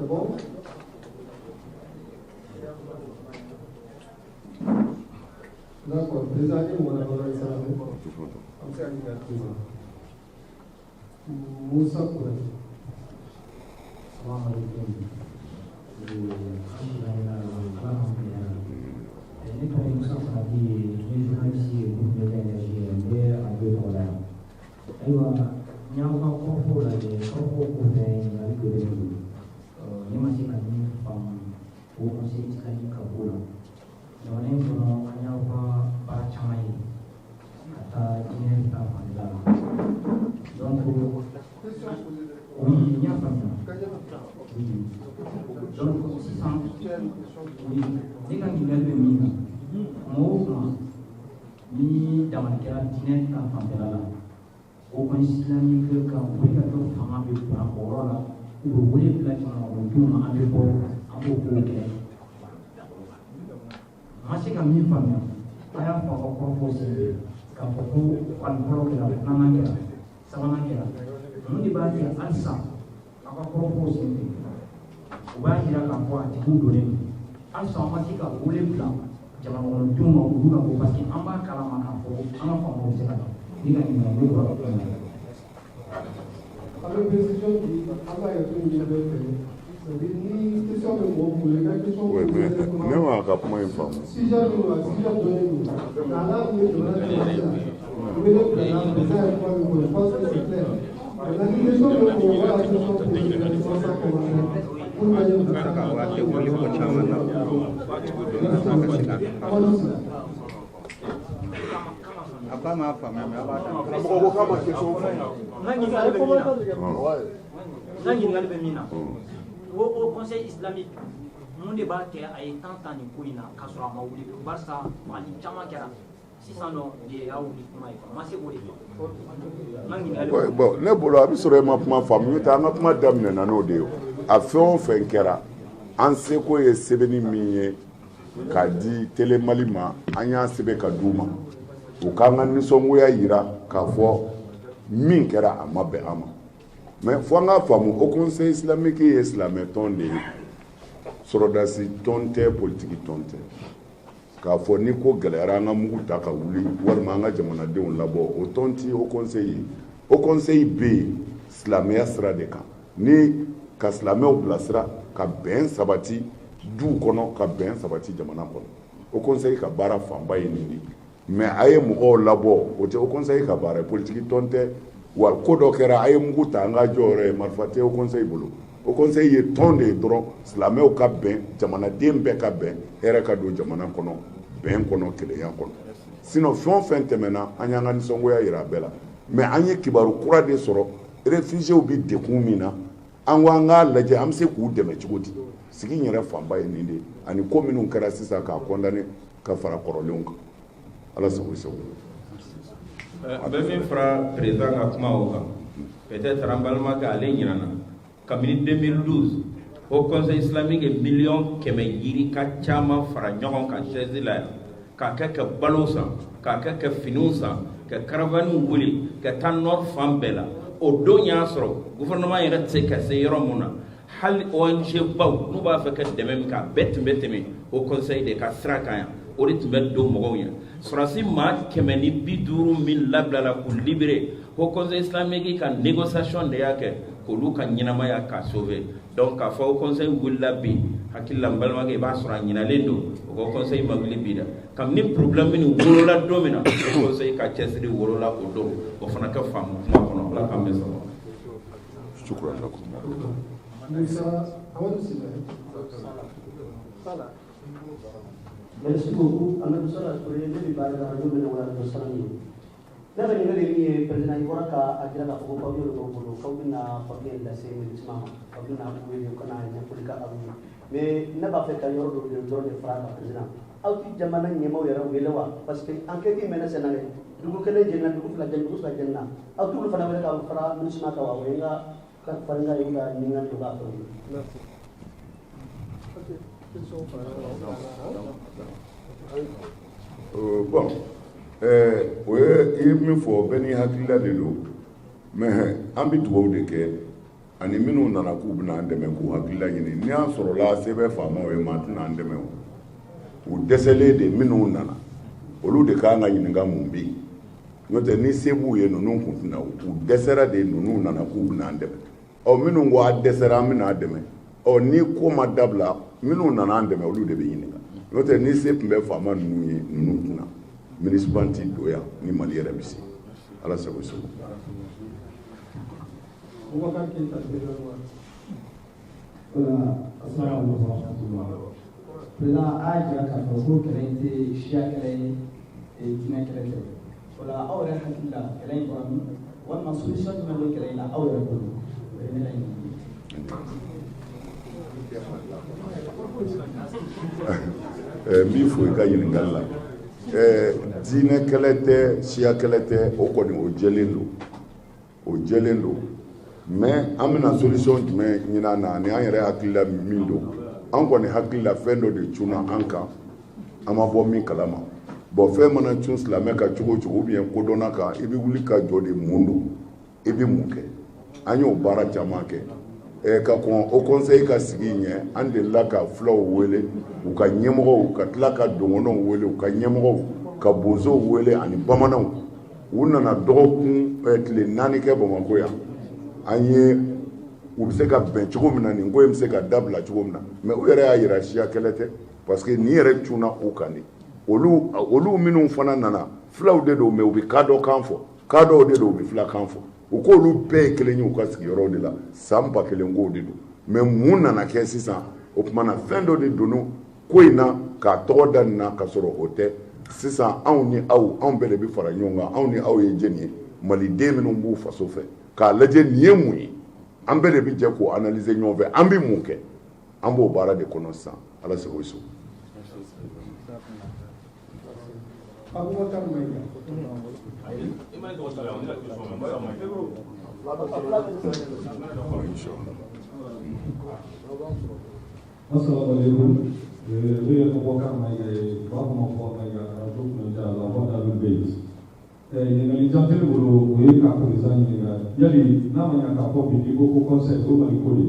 S1: Bon. D'accord, déjà, on a parlé ça. Comme ça, il y a tout. Moussa Koué.
S7: Salam alaikum. Ne tɔgɔ ye Musa Fati ye, ne ye journaliste ye groupe de l'énergie, n bɛ radio tɔgɔ la yan. Ayiwa, n y'aw ka kɔrɔfɔw lajɛ, kɔrɔfɔw kɔfɛ ɲininkali dɔ bɛ ne bolo. Ne ma se ka min faamu o conseil islamique ka b'o la. Jamana in kɔnɔ an y'aw ka baara caman ye ka taa diinɛ ta fanfɛla la. Donc, oui, n y'a faamuya. Oui. Donc, sisan, oui, ne ka ɲininkali bɛ min kan. Mɔgɔw kuma ni damani kɛra diinɛ ta fanfɛla la o conseil islamique ka wuli ka kɛ fanga bɛ bonya o yɔrɔ la u bɛ wele bila jamana kɔnɔdenw ma an bɛ bɔ an b'o kow kɛ ma se ka min faamuya a y'a fɔ a ka kɔrɔfɔ senfɛ k'a fɔ ko fani fɔlɔ kɛra filanan kɛra sabanan kɛra mun de b'a kɛ halisa a ka kɔrɔfɔ senfɛ u b'a jira k'a fɔ a tigiw donnen don halisa an ma se ka wele bila jamana kɔnɔdenw ma olu ka bɔ parce que an b'a kalama k'a fɔ an ka faamaw bɛ se ka taa ni ka ɲininkali bɔra ka kuma na.
S1: Alors, précision qui a pas été une c'est-à-dire ni question de mon pour les questions.
S2: Oui, mais même à cap moins femme.
S1: Si j'ai donné dans la vie de la je pense que c'est clair. La question de mon voilà la question pour
S3: Apa ma faamuya mais aba
S7: n'a ɲininkali bɛ min na o conseil islamique mun de b'a kɛ a ye tan nin ko in na k'a sɔrɔ a ma wuli barisa fagali caman kɛra sisan nɔ de y'a wuli kuma ye ma se k'o de kɛ n'a ɲininkali
S2: bon ne bolo a bɛ sɔrɔ e ma kuma faamu n'o tɛ an ka kuma daminɛna n'o de ye a fɛn o fɛn kɛra an seko ye sɛbɛnni min ye k'a di Télé Mali ma an y'a sɛbɛn ka d'u ma u k'an ka nisɔngoya yira k'a fɔ min kɛra a ma bɛn an ma mais fo an k'a faamu o conseil islamique ye silamɛ tɔn de ye sɔrɔdasi tɔn tɛ politiki tɔn tɛ k'a fɔ ni ko gɛlɛyara an ka mugu ta ka wuli walima an ka jamanadenw labɔ o tɔn ti o conseil ye o conseil bɛ yen silamɛya sira de kan ni ka silamɛw bilasira ka bɛn sabati duw kɔnɔ ka bɛn sabati jamana kɔnɔ o conseil ka baara fanba ye nin de mais a ye mɔgɔw labɔ o tɛ o conseil ka baara politique tɔn tɛ wa ko dɔ kɛra a ye mugu ta an ka jɔyɔrɔ ye marifa tɛ o conseil bolo o conseil ye tɔn de ye dɔrɔn silamɛw ka bɛn jamanaden bɛɛ ka bɛn hɛrɛ ka don jamana kɔnɔ bɛn kɔnɔ kelenya kɔnɔ sinon fɛn o fɛn tɛmɛna an y'an ka nisɔngoya yira a bɛɛ la mais an ye kibaru kura de sɔrɔ réfugiés bi dekun min na an ko an k'a lajɛ an bɛ se k'u dɛmɛ cogo di sigi in yɛrɛ fanba ye nin de ani ko minnu kɛra sisan k'a condamné ka fara kɔrɔlenw kan ala sago sago
S5: a bɛ min fara président ka kuma o kan peut-être an balimakɛ ale ɲinana kabini 2012 au conseil islamique ye miliyɔn 100 yiri ka caman fara ɲɔgɔn kan chaise la yan k'a kɛ ka balo san k'a kɛ ka finiw san ka caravane wuli ka taa nord fan bɛɛ la o don y'a sɔrɔ gouvernement yɛrɛ tɛ se ka se yɔrɔ mun na hali ONG baw n'u b'a fɛ ka dɛmɛ min kɛ a bɛɛ tun bɛ tɛmɛ o conseil de ka sira kan yan o de tun bɛ don mɔgɔw ɲɛ sɔrɔsi maa 150 min labilala k'u libéré o conseil islamique ka négociation de y'a kɛ k'olu ka ɲɛnamaya ka sauver donc k'a fɔ o conseil wulila bi hakili la n balimakɛ i b'a sɔrɔ a ɲinalen don o ka conseil ma wuli bi da kabini problème min wolola don min na o conseil ka cɛsiri wolola o don o fana ka faamu kuma kɔnɔ ala k'an bɛ sɔrɔ.
S2: shukran lakum.
S6: Merci beaucoup. Amadou Sala Touré, ne bɛ baara kɛ radio bɛ wala radio Salam ye. Ne ka ɲininkali min ye président i bɔra ka jira k'a fɔ ko papier dɔ b'aw bolo k'aw bɛna papier lase MINUSMA ma aw bɛna wele u kana ɲɛfɔli k'aw ye mais ne b'a fɛ ka yɔrɔ dɔ de dɔrɔn de fara kan président aw ti jamana ɲɛmaaw yɛrɛ wele wa parce que enquête in mɛnna senna dɛ dugu kelen jɛnna dugu fila jɛnna aw t'olu fana wele k'aw fara MINUSMA kan wa o ye n ka farin ka ye ka ɲininkali dɔ k'a fɛ o ye.
S2: Bon, o ye min fɔ bɛɛ ni hakilila de don mais an bɛ dugawu de kɛ ani minnu nana k'u bɛna an dɛmɛ k'u hakilila ɲini ni y'a sɔrɔla se bɛ faamaw ye maa tɛna an dɛmɛ o u dɛsɛlen de minnu nana olu de kan ka ɲininka mun bɛ yen n'o tɛ ni se b'u ye ninnu kun tɛna u dɛsɛra de ninnu nana k'u bɛna an dɛmɛ minnu ko a dɛsɛra an bɛna an dɛmɛ ni ko ma dabila minnu nana an dɛmɛ olu de bɛ ɲininka n'o tɛ ni se tun bɛ faama ninnu ye ninnu tɛna MINUSMA ti don yan ni Mali yɛrɛ bɛ se ala sago sago.
S8: Président a jira k'a fɔ ko kɛlɛ in tɛ siya kɛlɛ ye diinɛ kɛlɛ tɛ o la aw yɛrɛ hakili la kɛlɛ in kɔnɔ walima solution jumɛn bɛ kɛlɛ in na aw yɛrɛ bolo o ye ne laɲini.
S2: N b'i fo i ka ɲininkali la diinɛ kɛlɛ tɛ siya kɛlɛ tɛ o kɔni o jɛlen don mais an bɛna solution jumɛn ɲini a na ani an yɛrɛ hakilila min don an kɔni hakilila fɛn dɔ de cunna an kan an ma bɔ min kalama bon fɛn mana cun silamɛ ka cogo o cogo ou bien kodɔnna kan i bɛ wuli ka jɔ de mun don i bɛ mun kɛ an y'o baara caman kɛ ka kɔn o conseil ka sigi ɲɛ an delila ka fulaw wele u ka ɲɛmɔgɔw ka tila ka dɔngɔnɔw wele u ka ɲɛmɔgɔw ka bozow wele ani bamananw u nana dɔgɔkun tile 4 kɛ Bamakɔ yan an ye u bɛ se ka bɛn cogo min na nin ko in bɛ se ka dabila cogo min na mais u yɛrɛ y'a yira siya kɛlɛ tɛ parce que nin yɛrɛ cunna u kan de olu minnu fana nana fulaw de don mais u bɛ ka dɔ kan fɔ ka dɔw de don u bɛ fila kan fɔ u k'olu bɛɛ ye kelen ye u ka sigiyɔrɔw de la san 1000 kow de don mais mun nana kɛ sisan o tuma na fɛn dɔ de donna ko in na k'a tɔgɔ da nin na ka sɔrɔ o tɛ sisan anw ni aw anw bɛɛ de bɛ fara ɲɔgɔn kan anw ni aw ye jɛni ye maliden minnu b'u faso fɛ k'a lajɛ nin ye mun ye an bɛɛ de bɛ jɛ k'o analyser ɲɔgɔn fɛ an bɛ mun kɛ an b'o baara de kɔnɔ sisan ala sago i so.
S9: Assalamu alaikum. Je vais convoquer mes parents à la voix d'Albert. Ninalizante bolo oye ka président yali na manya ka ko bi ko conseil ko mali ko ni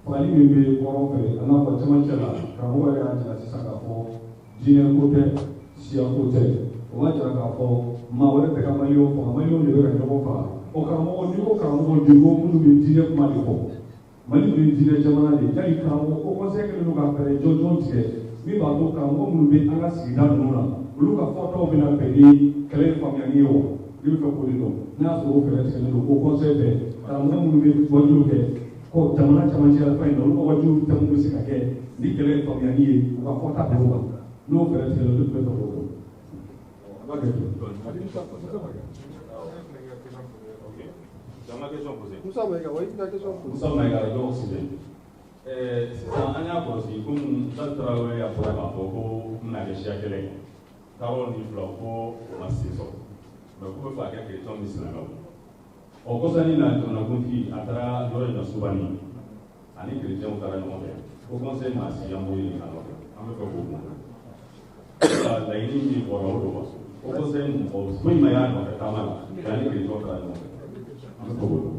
S9: fali mi be ko fe ana ko chama chala ka ho ya ja sisa ka ko jine ko te sia ko te o wa ja ka ko ma wala te ka mayo ni be ka ko fa o ka mo ni ko ka mo di ko mu bi jine ko mali ko mali bi jine jamana ni yali ka ko conseil ke no ka pere jojon tie min b'a to karamɔgɔ minnu bɛ an ka sigida ninnu na olu ka fɔtaw bɛna bɛn ni kɛlɛ faamuyali ye wa i bɛ fɛ k'o de dɔn n'a y'a sɔrɔ o fɛɛrɛ tigɛlen don ko conseil bɛ karamɔgɔ minnu bɛ wajulu kɛ ko jamana camancɛ la fɛn in na olu ka wajulu tɛmɛn bɛ se ka kɛ ni kɛlɛ faamuyali ye u ka fɔta bɛn o kan n'o fɛɛrɛ tigɛlen olu bɛ fɛ k'o dɔn.
S1: Moussa Maïga, oui, la question posée.
S9: Moussa Maïga, donc c'est sisan an y'a kɔlɔsi komi Sali Tarawele y'a fɔ k'a fɔ ko bɛna kɛ siya kɛlɛ ye Taro ni fila ko o ma se sɔrɔ mɛ k'u bɛ fɛ a kɛ kerecɛnw ni silamɛw o kɔsɔn na jamanakuntigi a taara yɔrɔ in na Subani ani kerecɛnw taara ɲɔgɔn fɛ o conseil maa si an b'o ɲini ka nɔfɛ an bɛ fɛ k'o dɔn laɲini min bɔra o don o conseil mɔgɔ foyi ma y'a nɔfɛ taama la ani kerecɛnw taara ɲɔgɔn fɛ an bɛ fɛ k'o dɔn.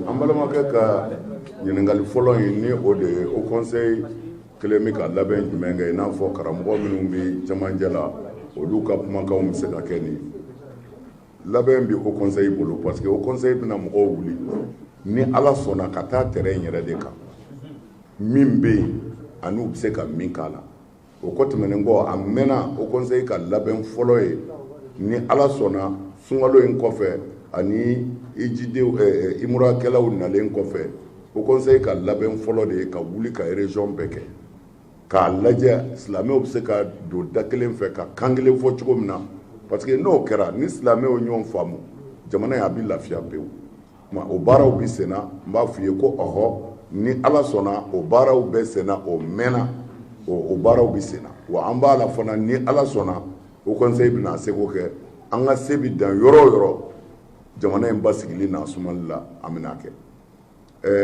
S2: An balimakɛ ka ɲininkali fɔlɔ in ni o de ye o conseil kelen bɛ ka labɛn jumɛn kɛ i n'a fɔ karamɔgɔ minnu bɛ cɛmancɛ la olu ka kumakanw bɛ se ka kɛ nin labɛn bɛ o conseil bolo parce que o conseil bɛna mɔgɔw wuli ni Ala sɔnna ka taa terrain yɛrɛ de kan min bɛ yen ani u bɛ se ka min k'a la o kɔ tɛmɛnen kɔ a mɛnna o conseil ka labɛn fɔlɔ ye ni Ala sɔnna sunkalo in kɔfɛ ani imurakɛlaw nalen kɔfɛ o conseil ka labɛn fɔlɔ de ye ka wuli ka région bɛɛ kɛ k'a lajɛ silamɛw bɛ se ka don da kelen fɛ ka kan kelen fɔ cogo min na parce que n'o kɛra ni silamɛw ɲɔgɔn faamu jamana in a bɛ lafiya pewu o baaraw bɛ sen na n b'a f'i ye ko ɔhɔ ni Ala sɔnna o baaraw bɛ sen na o mɛnna o baaraw bɛ sen na wa an b'a la fana ni Ala sɔnna o conseil bɛna seko kɛ an ka se bɛ dan yɔrɔ o yɔrɔ jamana in basigili n'a sumali la an bɛna kɛ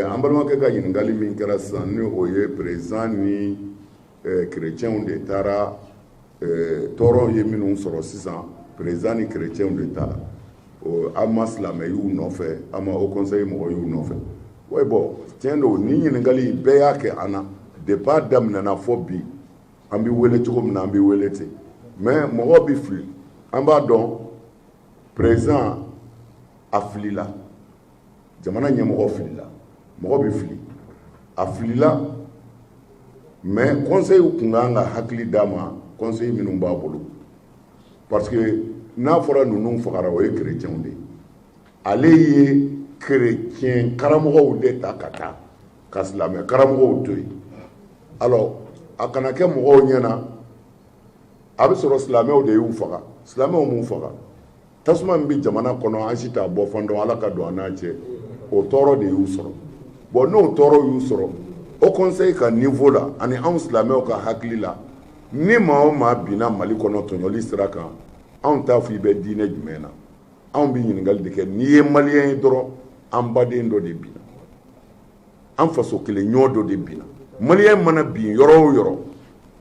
S2: an balimakɛ ka ɲininkali min kɛra sisan ni o ye président ni kerecɛnw de taara tɔɔrɔw ye minnu sɔrɔ sisan président ni kerecɛnw de taara an ma silamɛ y'u nɔfɛ an ma o conseil mɔgɔ y'u nɔfɛ ouais bon tiɲɛ don ni ɲininkali bɛɛ y'a kɛ an na depuis a daminɛna fɔ bi an bɛ wele cogo min na an bɛ wele ten mais mɔgɔ bɛ fili an b'a dɔn président a filila jamana ɲɛmɔgɔ filila mɔgɔ bɛ fili a filila mais conseil tun kan ka hakili d'a ma conseil minnu b'a bolo parce que n'a fɔra ninnu fagara o ye kerecɛnw de ale ye kerecɛn karamɔgɔw de ta ka taa ka silamɛ karamɔgɔw to yen alors a kana kɛ mɔgɔw ɲɛna a bɛ sɔrɔ silamɛw de y'u faga silamɛw m'u faga tasuma min bɛ jamana kɔnɔ an si t'a bɔ fɔ dɔn Ala ka don an n'a cɛ o tɔɔrɔ de y'u sɔrɔ bon n'o tɔɔrɔ y'u sɔrɔ o conseil ka niveau la ani anw silamɛw ka hakili la ni maa o maa binna Mali kɔnɔ tɔɲɔli sira kan anw t'a fɔ i bɛ diinɛ jumɛn na anw bɛ ɲininkali de kɛ n'i ye maliyɛn ye dɔrɔn an baden dɔ de binna an faso kelen ɲɔ dɔ de binna maliyɛn mana bin yɔrɔ o yɔrɔ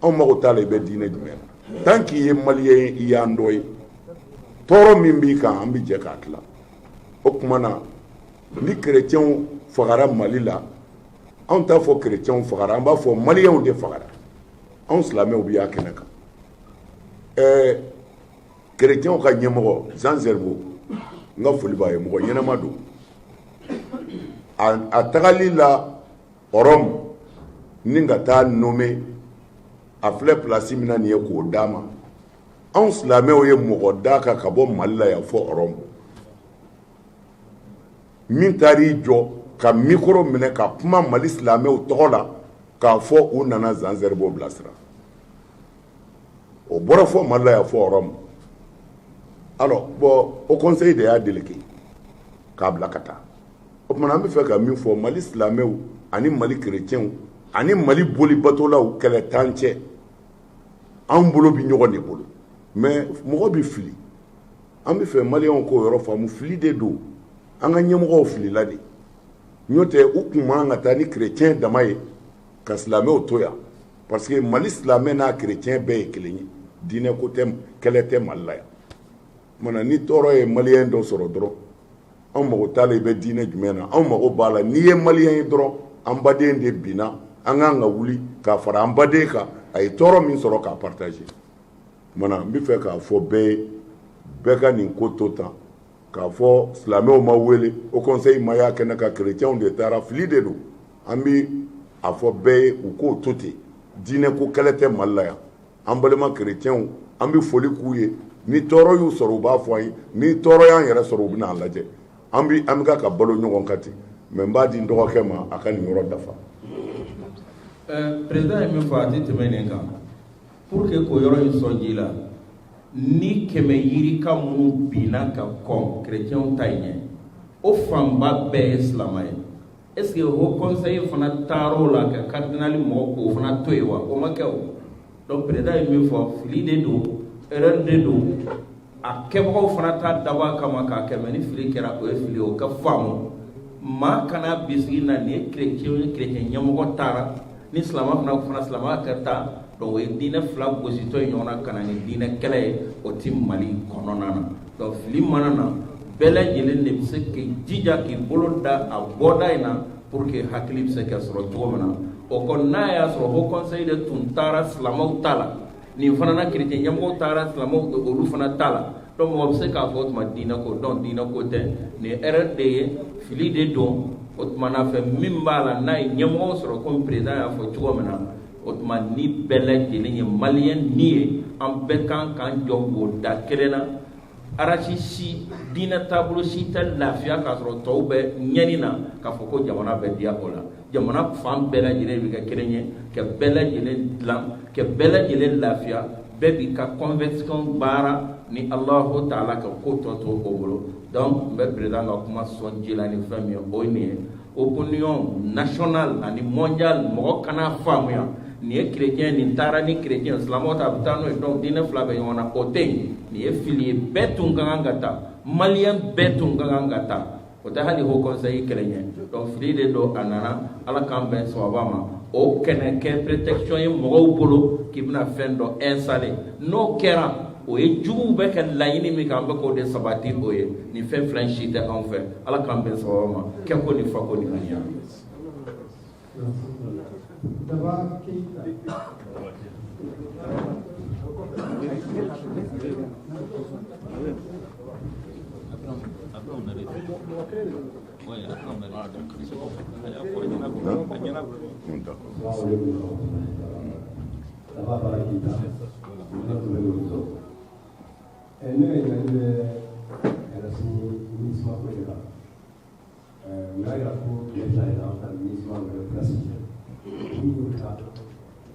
S2: anw mago t'a la i bɛ diinɛ jumɛn na tant qu'il ye maliyɛn ye i y'an dɔ ye tɔɔrɔ min b'i kan an bɛ jɛ k'a tila o tuma na ni kerecɛnw fagara Mali la anw t'a fɔ kerecɛnw fagara an b'a fɔ maliyɛnw de fagara anw silamɛw bɛ y'a kɛnɛ kan kerecɛnw ka ɲɛmɔgɔ Jean Zerbo n ka foli b'a ye mɔgɔ ɲɛnama don a tagali la Rome ni ka taa nommé a filɛ place min na nin ye k'o d'a ma anw silamɛw ye mɔgɔ d'a kan ka bɔ Mali la yan fɔ Rome min taar'i jɔ ka micro minɛ ka kuma Mali silamɛw tɔgɔ la k'a fɔ u nana Jean Zerbo bilasira o bɔra fɔ Mali la yan fɔ Rome alors bon o conseil de y'a délégué k'a bila ka taa o tuma an bɛ fɛ ka min fɔ Mali silamɛw ani Mali kerecɛnw ani Mali bolibatolaw kɛlɛ t'an cɛ an bolo bɛ ɲɔgɔn de bolo mais mɔgɔ bɛ fili an bɛ fɛ maliyɛnw k'o yɔrɔ faamu fili de don an ka ɲɛmɔgɔw filila de n'o tɛ u tun man ka taa ni kerecɛn dama ye ka silamɛw to yan parce que Mali silamɛ n'a kerecɛn bɛɛ ye kelen ye diinɛ ko tɛ kɛlɛ tɛ Mali la yan mana ni tɔɔrɔ ye maliyɛn dɔ sɔrɔ dɔrɔn anw mago t'a la i bɛ diinɛ jumɛn na anw mago b'a la n'i ye maliyɛn ye dɔrɔn an baden de binna an kan ka wuli k'a fara an baden kan a ye tɔɔrɔ min sɔrɔ k'a partager mana n bɛ fɛ k'a fɔ bɛɛ ye bɛɛ ka nin ko to tan k'a fɔ silamɛw ma wele o conseil ma y'a kɛnɛ ka chrétienw de taara fili de don an bi a fɔ bɛɛ ye u k'o to ten diinɛ ko kɛlɛ tɛ Mali la yan an balima chrétienw an bi foli k'u ye ni tɔɔrɔ y'u sɔrɔ u b'a fɔ an ye ni tɔɔrɔ y'an yɛrɛ sɔrɔ u bɛna an lajɛ an bɛ ka balo ɲɔgɔn kan ten mais n b'a di n dɔgɔkɛ ma a ka nin yɔrɔ dafa.
S5: président ye min fɔ a tɛ tɛmɛ nin kan pour que k'o yɔrɔ in sɔn ji la ni kɛmɛ yirika minnu binna ka kɔn chrétienw ta ɲɛ o fanba bɛɛ ye silamɛ ye est ce que o conseil fana taar'o la ka cardinal mɔgɔ k'o fana to yen wa o ma kɛ o donc président ye min fɔ fili de don erreur de don a kɛbagaw fana t'a dabɔ a kama k'a kɛ mais ni fili kɛra o ye fili o ka faamu maa kana bisigi na nin ye chrétien ɲɛmɔgɔ taara ni silamɛ fana silamɛ ka taa donc o ye diinɛ fila gositɔ ye ɲɔgɔn na ka na ni diinɛ kɛlɛ ye o ti Mali kɔnɔna na donc fili mana na bɛɛ lajɛlen de bɛ se k'i jija k'i bolo da a bɔda in na pour que hakili bɛ se ka sɔrɔ cogo min na o kɔni n'a y'a sɔrɔ o conseil de tun taara silamɛw ta la nin fana na chrétien ɲɛmɔgɔw taara silamɛw olu fana ta la donc mɔgɔ bɛ se k'a fɔ o tuma diinɛ ko donc diinɛ ko tɛ nin erreur de ye fili de don o tuma na fɛ min b'a la n'a ye ɲɛmɔgɔw sɔrɔ komi président y'a fɔ cogo min na o tuma ni bɛɛ lajɛlen ye maliyɛn ni ye an bɛɛ kan k'an jɔ k'o da kelen na arasi si diinɛ taabolo si tɛ lafiya k'a sɔrɔ tɔw bɛ ɲɛni na k'a fɔ ko jamana bɛ diya o la jamana fan bɛɛ lajɛlen bɛ kɛ kelen ye ka bɛɛ lajɛlen dilan ka bɛɛ lajɛlen lafiya bɛɛ b'i ka conviction baara ni Allahu Taala ka ko tɔ to o bolo donc n bɛ président ka kuma sɔn ji la ni fɛn min ye o ye nin ye opinion nationale ani mondial mɔgɔ kana faamuya nin ye chrétien nin taara ni chrétien silamɛw ta a bɛ taa n'o ye donc diinɛ fila bɛ ɲɔgɔn na o tɛ yen nin ye fili ye bɛɛ tun ka kan ka taa maliyɛn bɛɛ tun ka kan ka taa o tɛ hali haut conseil kɛlɛ ɲɛ donc fili de don a nana ala k'an bɛn sababa ma o kɛnɛ kɛ protection ye mɔgɔw bolo k'i bɛna fɛn dɔ installer n'o kɛra o ye juguw bɛ kɛ laɲini min kan an bɛ k'o de sabati o ye nin fɛn fila in si tɛ anw fɛ ala k'an bɛn sababa ma kɛ ko ni fa ko ni ŋaniya.
S1: Daba Keita.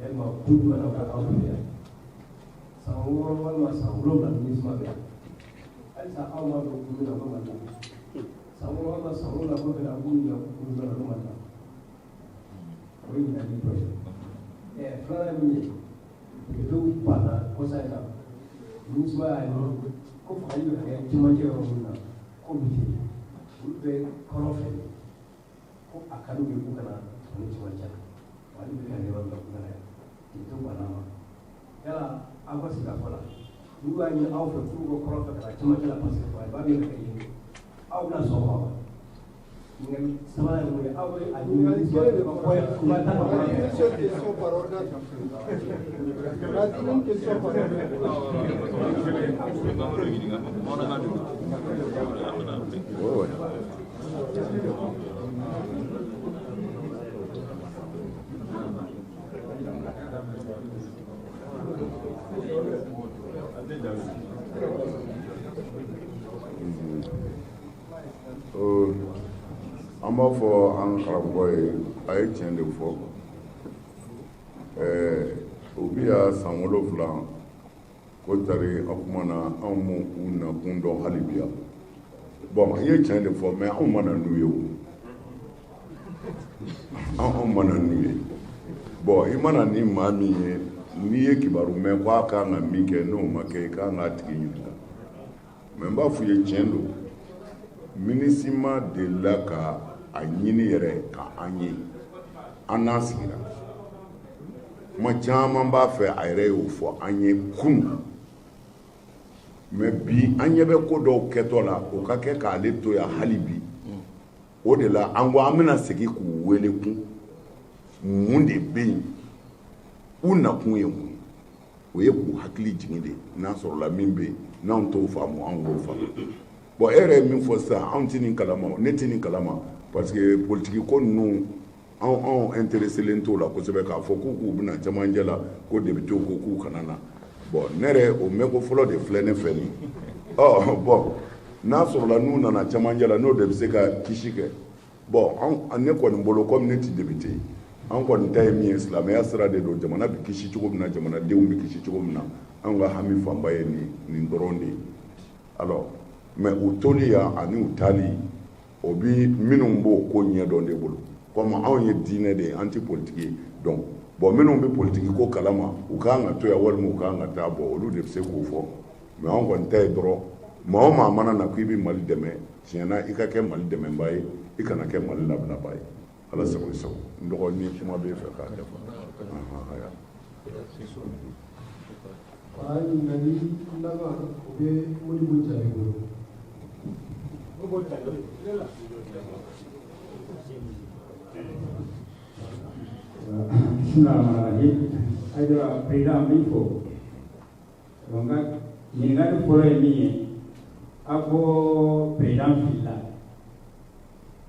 S1: Elma Putman of Algeria. Some woman was a woman in his mother. As a hour of women of Romana. Some woman was a woman of women of Romana. Reading and impression. Yeah, Florida, you do Pana, Cosaina. Use my I know. Go for you again, Timaja Romana. Committee. Would be Corofin. I can't be Bukana, Timaja. Wali bika ni wanda kuna itu banama yala apa sih tak pola dua ni awal tu kau kalau tak cuma jalan pasir kau bagi mereka ini awal nak soal dengan sama yang mulai awal ada ni siapa kau yang kumata kau yang so parorga berarti ni so
S2: an b'a fɔ an karamɔgɔ ye a ye tiɲɛ de fɔ u bi ya san 7 ko tari a kuma na anw m'u nakun dɔn hali bi yan bon n ye tiɲɛ de fɔ mais anw ma na n'u ye o anw ma na n'u ye bon i mana ni maa min ye n'i ye kibaru mɛn ko a kan ka min kɛ n'o ma kɛ i kan k'a tigi ɲininka mais n b'a fɔ i ye tiɲɛ don minisima delila ka a ɲini yɛrɛ ka an ye an n'an sigira kuma caman b'a fɛ a yɛrɛ y'o fɔ an ye kunu mais bi an ɲɛ bɛ ko dɔw kɛtɔ la o ka kɛ k'ale to yan hali bi o de la an ko an bɛna segin k'u wele kun mun de bɛ yen u nakun ye mun o ye k'u hakili jigin de n'a sɔrɔla min bɛ yen n'anw t'o faamu anw k'o faamu bon e yɛrɛ ye min fɔ sisan anw tɛ nin kalama ne tɛ nin kalama parce que politiki ko ninnu anw intéresselen t'o la kosɛbɛ k'a fɔ k'u bɛna cɛmancɛ la ko député ko k'u kana na bon ne yɛrɛ o mɛnko fɔlɔ de filɛ ne fɛ nin bon n'a sɔrɔla n'u nana cɛmancɛ la n'o de bɛ se ka kisi kɛ bon ne kɔni bolo comme ne tɛ député ye an kɔni ta ye min ye silamɛya sira de don jamana bɛ kisi cogo min na jamanadenw bɛ kisi cogo min na an ka hami fanba ye nin dɔrɔn de ye alors mais u toli yan ani u taali o bi minnu b'o ko ɲɛdɔn de bolo comme anw ye diinɛ de ye an tɛ politiki ye donc bon minnu bɛ politiki ko kalama u k'an ka to yan walima u k'an ka taa bɔ olu de bɛ se k'o fɔ mais anw kɔni ta ye dɔrɔn maa o maa mana na k'i bɛ Mali dɛmɛ tiɲɛ na i ka kɛ Mali dɛmɛbaa ye i kana kɛ Mali labilabaa ye ala sago i sago n dɔgɔnin kuma b'e fɛ k'a dafa
S1: ɲininkali laban o bɛ Modibo Jalo bolo.
S10: Bismillahirrahmanirrahim. Ayiwa président n b'i fɔ donc ɲininkali fɔlɔ ye min ye a ko président filila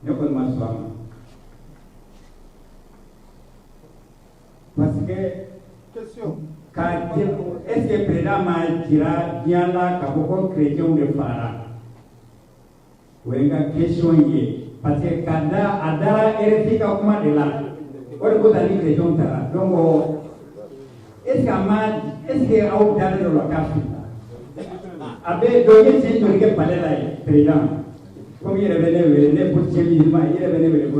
S10: ne kɔni ma sɔn a ma parce que est-ce que président ma jira diɲɛ la k'a fɔ ko chrétienw de fara o ye n ka question ye parce que a dara RFI ka kuma de la o de ko tan ni chrétienw taara donc est-ce que aw dalen don la k'a filila a bɛ donc n ye sen joli kɛ palais la ye président comme i yɛrɛ bɛ ne wele ne politicien musulman i yɛrɛ bɛ ne wele ko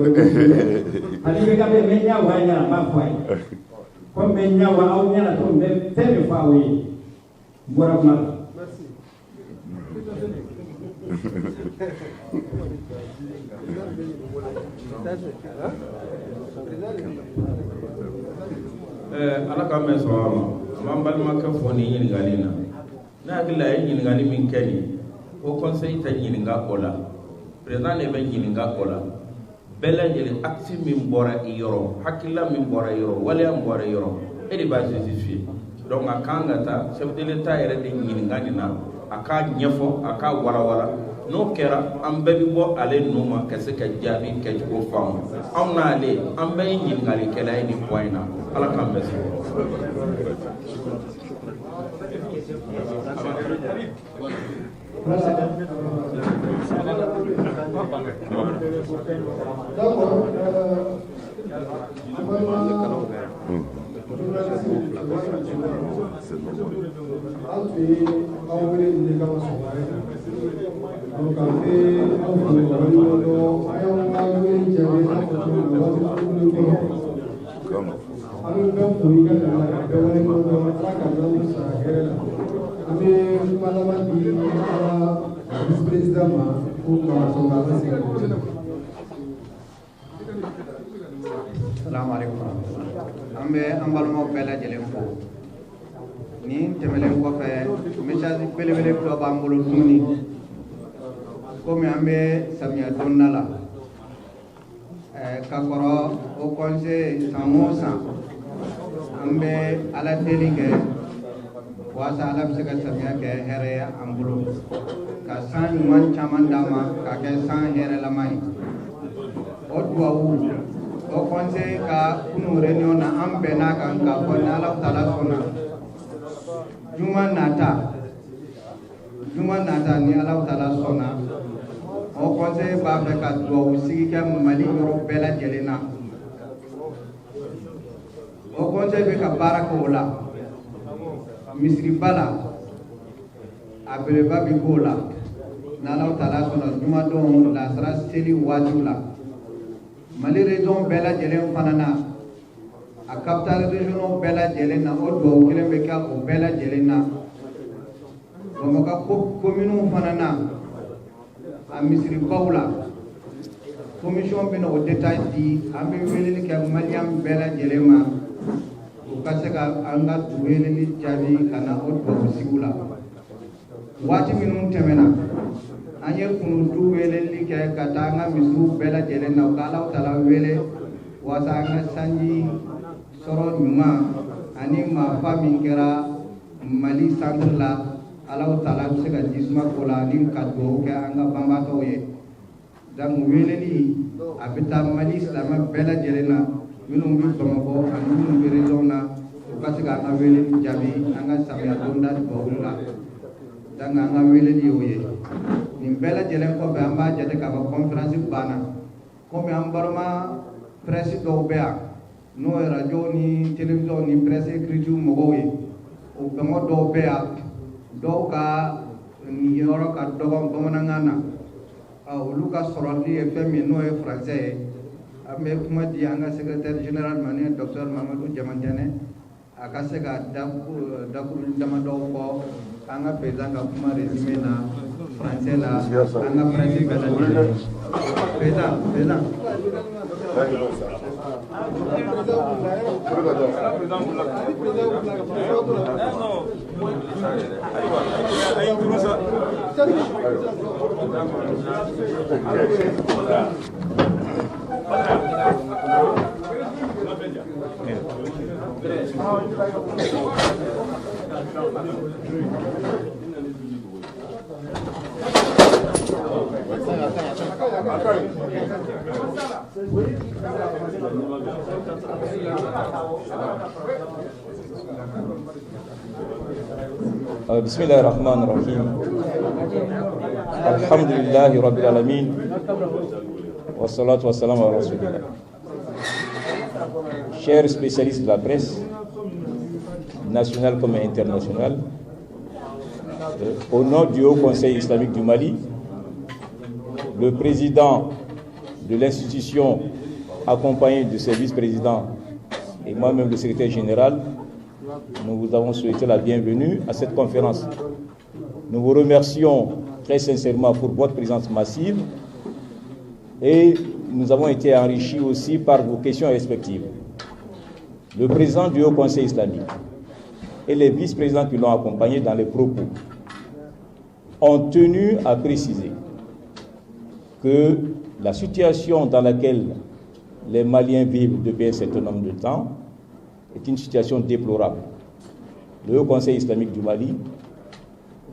S10: ani bɛ ka bɛ n bɛ ɲa wa ɲa n b'a fɔ a ye comme bɛ ɲa wa aw ɲɛna to n bɛ fɛn min fɔ aw ye n bɔra kuma la.
S5: Ala k'an bɛn sɔn a ma an b'an balimakɛ fɔ nin ɲininkali na ne hakili la a ye ɲininkali min kɛ nin o conseil tɛ ɲininka o la président de bɛ ɲininka o la bɛɛ lajɛlen acte min bɔra i yɔrɔ hakilila min bɔra i yɔrɔ waleya min bɔra i yɔrɔ e de b'a justifier donc a kan ka taa chef de l'état yɛrɛ de ɲininka nin na a k'a ɲɛfɔ a k'a walawala n'o kɛra an bɛɛ bɛ bɔ ale ninnu ma ka se ka jaabi kɛcogo faamu anw n'ale an bɛɛ ye ɲininkalikɛla ye nin point na ala k'an bɛɛ sɔrɔ.
S3: Assalamualaikum. Ambe ambalmo bela jelen fo. Ni temelen ko fe message bele ko bambulu tuni. Ko me ambe samia donnala. Ka koro o conseil samosa. Ambe ala delinge wasa ala bisa samia ke here ambulu. Ka san man chaman dama ka ke san here lamai. O duawu o conseil ka kunu réunion na ambe na kan ka ko na ala taala sona juma nata ni ala taala sona o conseil ba fe ka duawu sigi ka mali yoro bela jelena o conseil be ka baraka wala misri bala abele babi kola na ala taala sona juma don la sara seli wajula Mali région bela jelen fanana a capital régional bela jelena o do kelen be ka o bela jelena Bamaka commune fanana a misri bawla commission be no détail di ambe weleli ka maliam bela jelema o kaseka anga weleli jabi kana o do sigula wati minun temena anye kunutu weleli ke katanga misu bela jelena kala tala wele wasanga sanji soro nyuma ani ma fa mingera Mali centre la Allahu Taala bɛ se ka jisuma k'o la ni ka dugawu kɛ an ka banbaatɔw ye donc weleli a bɛ taa Mali silamɛ bɛɛ lajɛlen na minnu bɛ Bamakɔ ani minnu bɛ région na u ka se k'an ka weleli jaabi an ka samiya donda dugawu la donc an ka weleli y'o ye nin bɛɛ lajɛlen kɔfɛ an b'a jate k'a fɔ conférence banna komi an balima presse dɔw bɛ yan n'o ye radio ni télévision ni presse écrite mɔgɔw ye o bɛnkɔ dɔw bɛ yan dɔw ka yɔrɔ ka dɔgɔ bamanankan na olu ka sɔrɔli ye fɛn min n'o ye français ye an bɛ kuma di an ka secrétaire général ma ni docteur Mamadou Diamantene a ka se ka dakuru damadɔw fɔ an ka président ka kuma résumé na français la an ka presse bɛɛ lajɛlen président
S11: بسم الله الرحمن الرحيم الحمد لله رب العالمين والصلاة والسلام على رسول الله. Chers spécialistes de la presse, nationale comme internationale, au nom du Haut Conseil islamique du Mali, le président de l'institution accompagné de ses vice-présidents et moi-même le secrétaire général, nous vous avons souhaité la bienvenue à cette conférence. Nous vous remercions très sincèrement pour votre présence massive et nous avons été enrichis aussi par vos questions respectives. Le président du Haut Conseil islamique et les vice-présidents qui l'ont accompagné dans les propos ont tenu à préciser que la situation dans laquelle les Maliens vivent depuis un certain nombre de temps est une situation déplorable. Le Haut Conseil islamique du Mali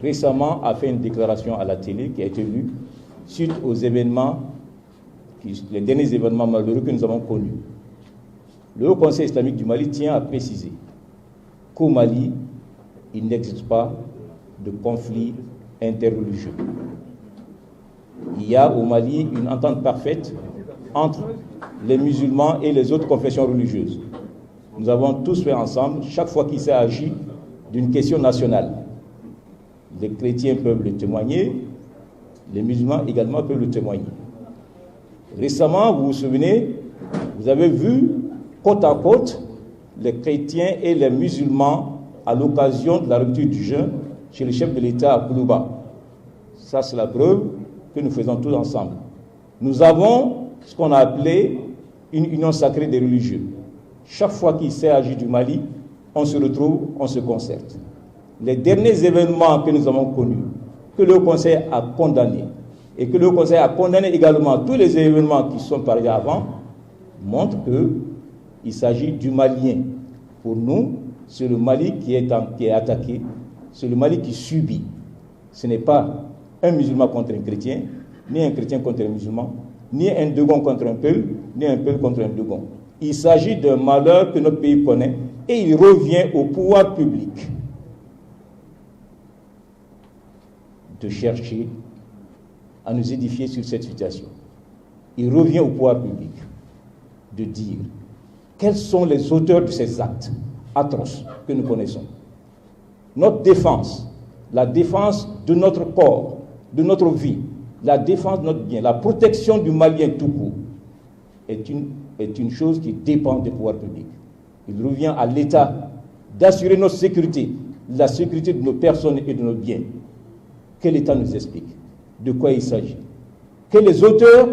S11: récemment a fait une déclaration à la télé qui a été lue suite aux événements, les derniers événements malheureux que nous avons connus. Le Haut Conseil islamique du Mali tient à préciser qu'au Mali, il n'existe pas de conflit interreligieux. Il y a au Mali une entente parfaite entre les musulmans et les autres confessions religieuses. Nous avons tous fait ensemble, chaque fois qu'il s'agit d'une question nationale. Les chrétiens peuvent le témoigner, les musulmans également peuvent le témoigner. Récemment, vous vous souvenez, vous avez vu côte à côte les chrétiens et les musulmans à l'occasion de la rupture du jeûne chez le chef de l'État à Koulouba. Ça, c'est la preuve que nous faisons tous ensemble. Nous avons ce qu'on a appelé une union sacrée des religieux. Chaque fois qu'il s'agit du Mali, on se retrouve, on se concerte. Les derniers événements que nous avons connus, que le Conseil a condamnés, et que le Conseil a condamné également tous les événements qui sont parus avant, montrent qu'il s'agit du Malien. Pour nous, c'est le Mali qui est attaqué, c'est le Mali qui subit. Ce n'est pas un musulman contre un chrétien, ni un chrétien contre un musulman, ni un Dogon contre un Peul, ni un Peul contre un Dogon. Il s'agit d'un malheur que notre pays connaît et il revient au pouvoir public de chercher à nous édifier sur cette situation. Il revient au pouvoir public de dire quels sont les auteurs de ces actes atroces que nous connaissons. Notre défense, la défense de notre corps, de notre vie, la défense de notre bien, la protection du Malien tout court est une chose qui dépend des pouvoirs publics. Il revient à l'État d'assurer notre sécurité, la sécurité de nos personnes et de nos biens. Que l'État nous explique de quoi il s'agit. Que les auteurs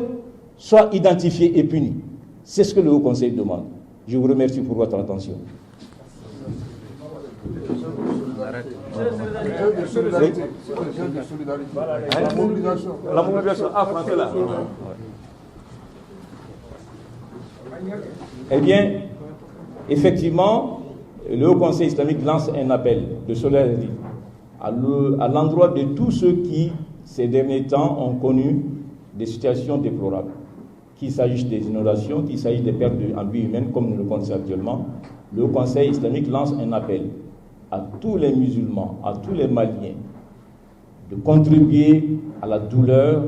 S11: soient identifiés et punis. C'est ce que le Haut Conseil demande. Je vous remercie pour votre attention.
S12: La mobilisation. Ah, français là.
S11: Eh bien, effectivement, le Haut Conseil islamique lance un appel de solidarité à l'endroit de tous ceux qui, ces derniers temps, ont connu des situations déplorables. Qu'il s'agisse des inondations, qu'il s'agisse des pertes en vie humaine, comme nous le connaissons actuellement, le Haut Conseil islamique lance un appel à tous les musulmans, à tous les Maliens, de contribuer à la douleur,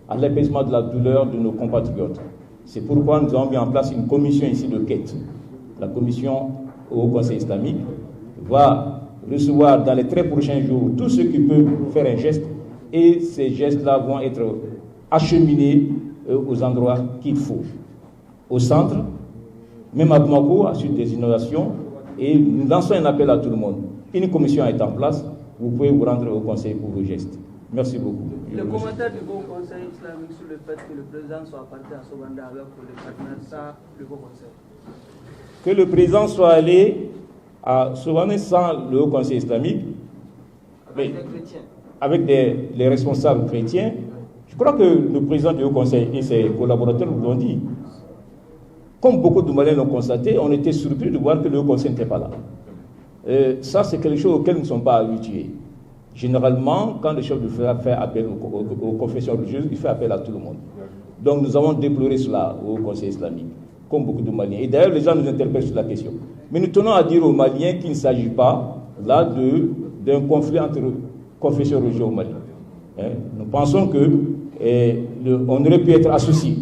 S11: à l'apaisement de la douleur de nos compatriotes. C'est pourquoi nous avons mis en place une commission ici de quête. La commission au Conseil islamique va recevoir dans les très prochains jours tous ceux qui peuvent faire un geste, et ces gestes-là vont être acheminés aux endroits qu'il faut. Au centre, même à Bamako, à suite des inondations, et nous lançons un appel à tout le monde. Une commission est en place, vous pouvez vous rendre au Conseil pour vos gestes. Merci beaucoup.
S13: Le commentaire du Haut Conseil islamique sur le fait que le président soit parti à Sobanda avec les partenaires, ça, le Haut Conseil.
S11: Que le président soit allé à Sobanda sans le Haut Conseil islamique, mais avec les responsables chrétiens, je crois que le président du Haut Conseil et ses collaborateurs vous l'ont dit. Comme beaucoup de Maliens l'ont constaté, on était surpris de voir que le Haut Conseil n'était pas là. Ça, c'est quelque chose auquel nous ne sommes pas habitués. Généralement, quand le chef de l'État fait appel aux confessions religieuses, il fait appel à tout le monde. Donc nous avons déploré cela au Conseil islamique, comme beaucoup de Maliens. Et d'ailleurs, les gens nous interpellent sur la question. Mais nous tenons à dire aux Maliens qu'il ne s'agit pas là d'un conflit entre confessions religieuses au Mali. Nous pensons qu'on aurait pu être associé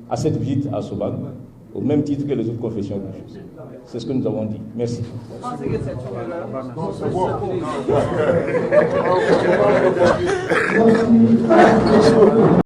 S11: à cette visite à Soban, au même titre que les autres confessions religieuses. C'est ce que nous avons dit. Merci.
S13: Vous pensez que cette chose-là...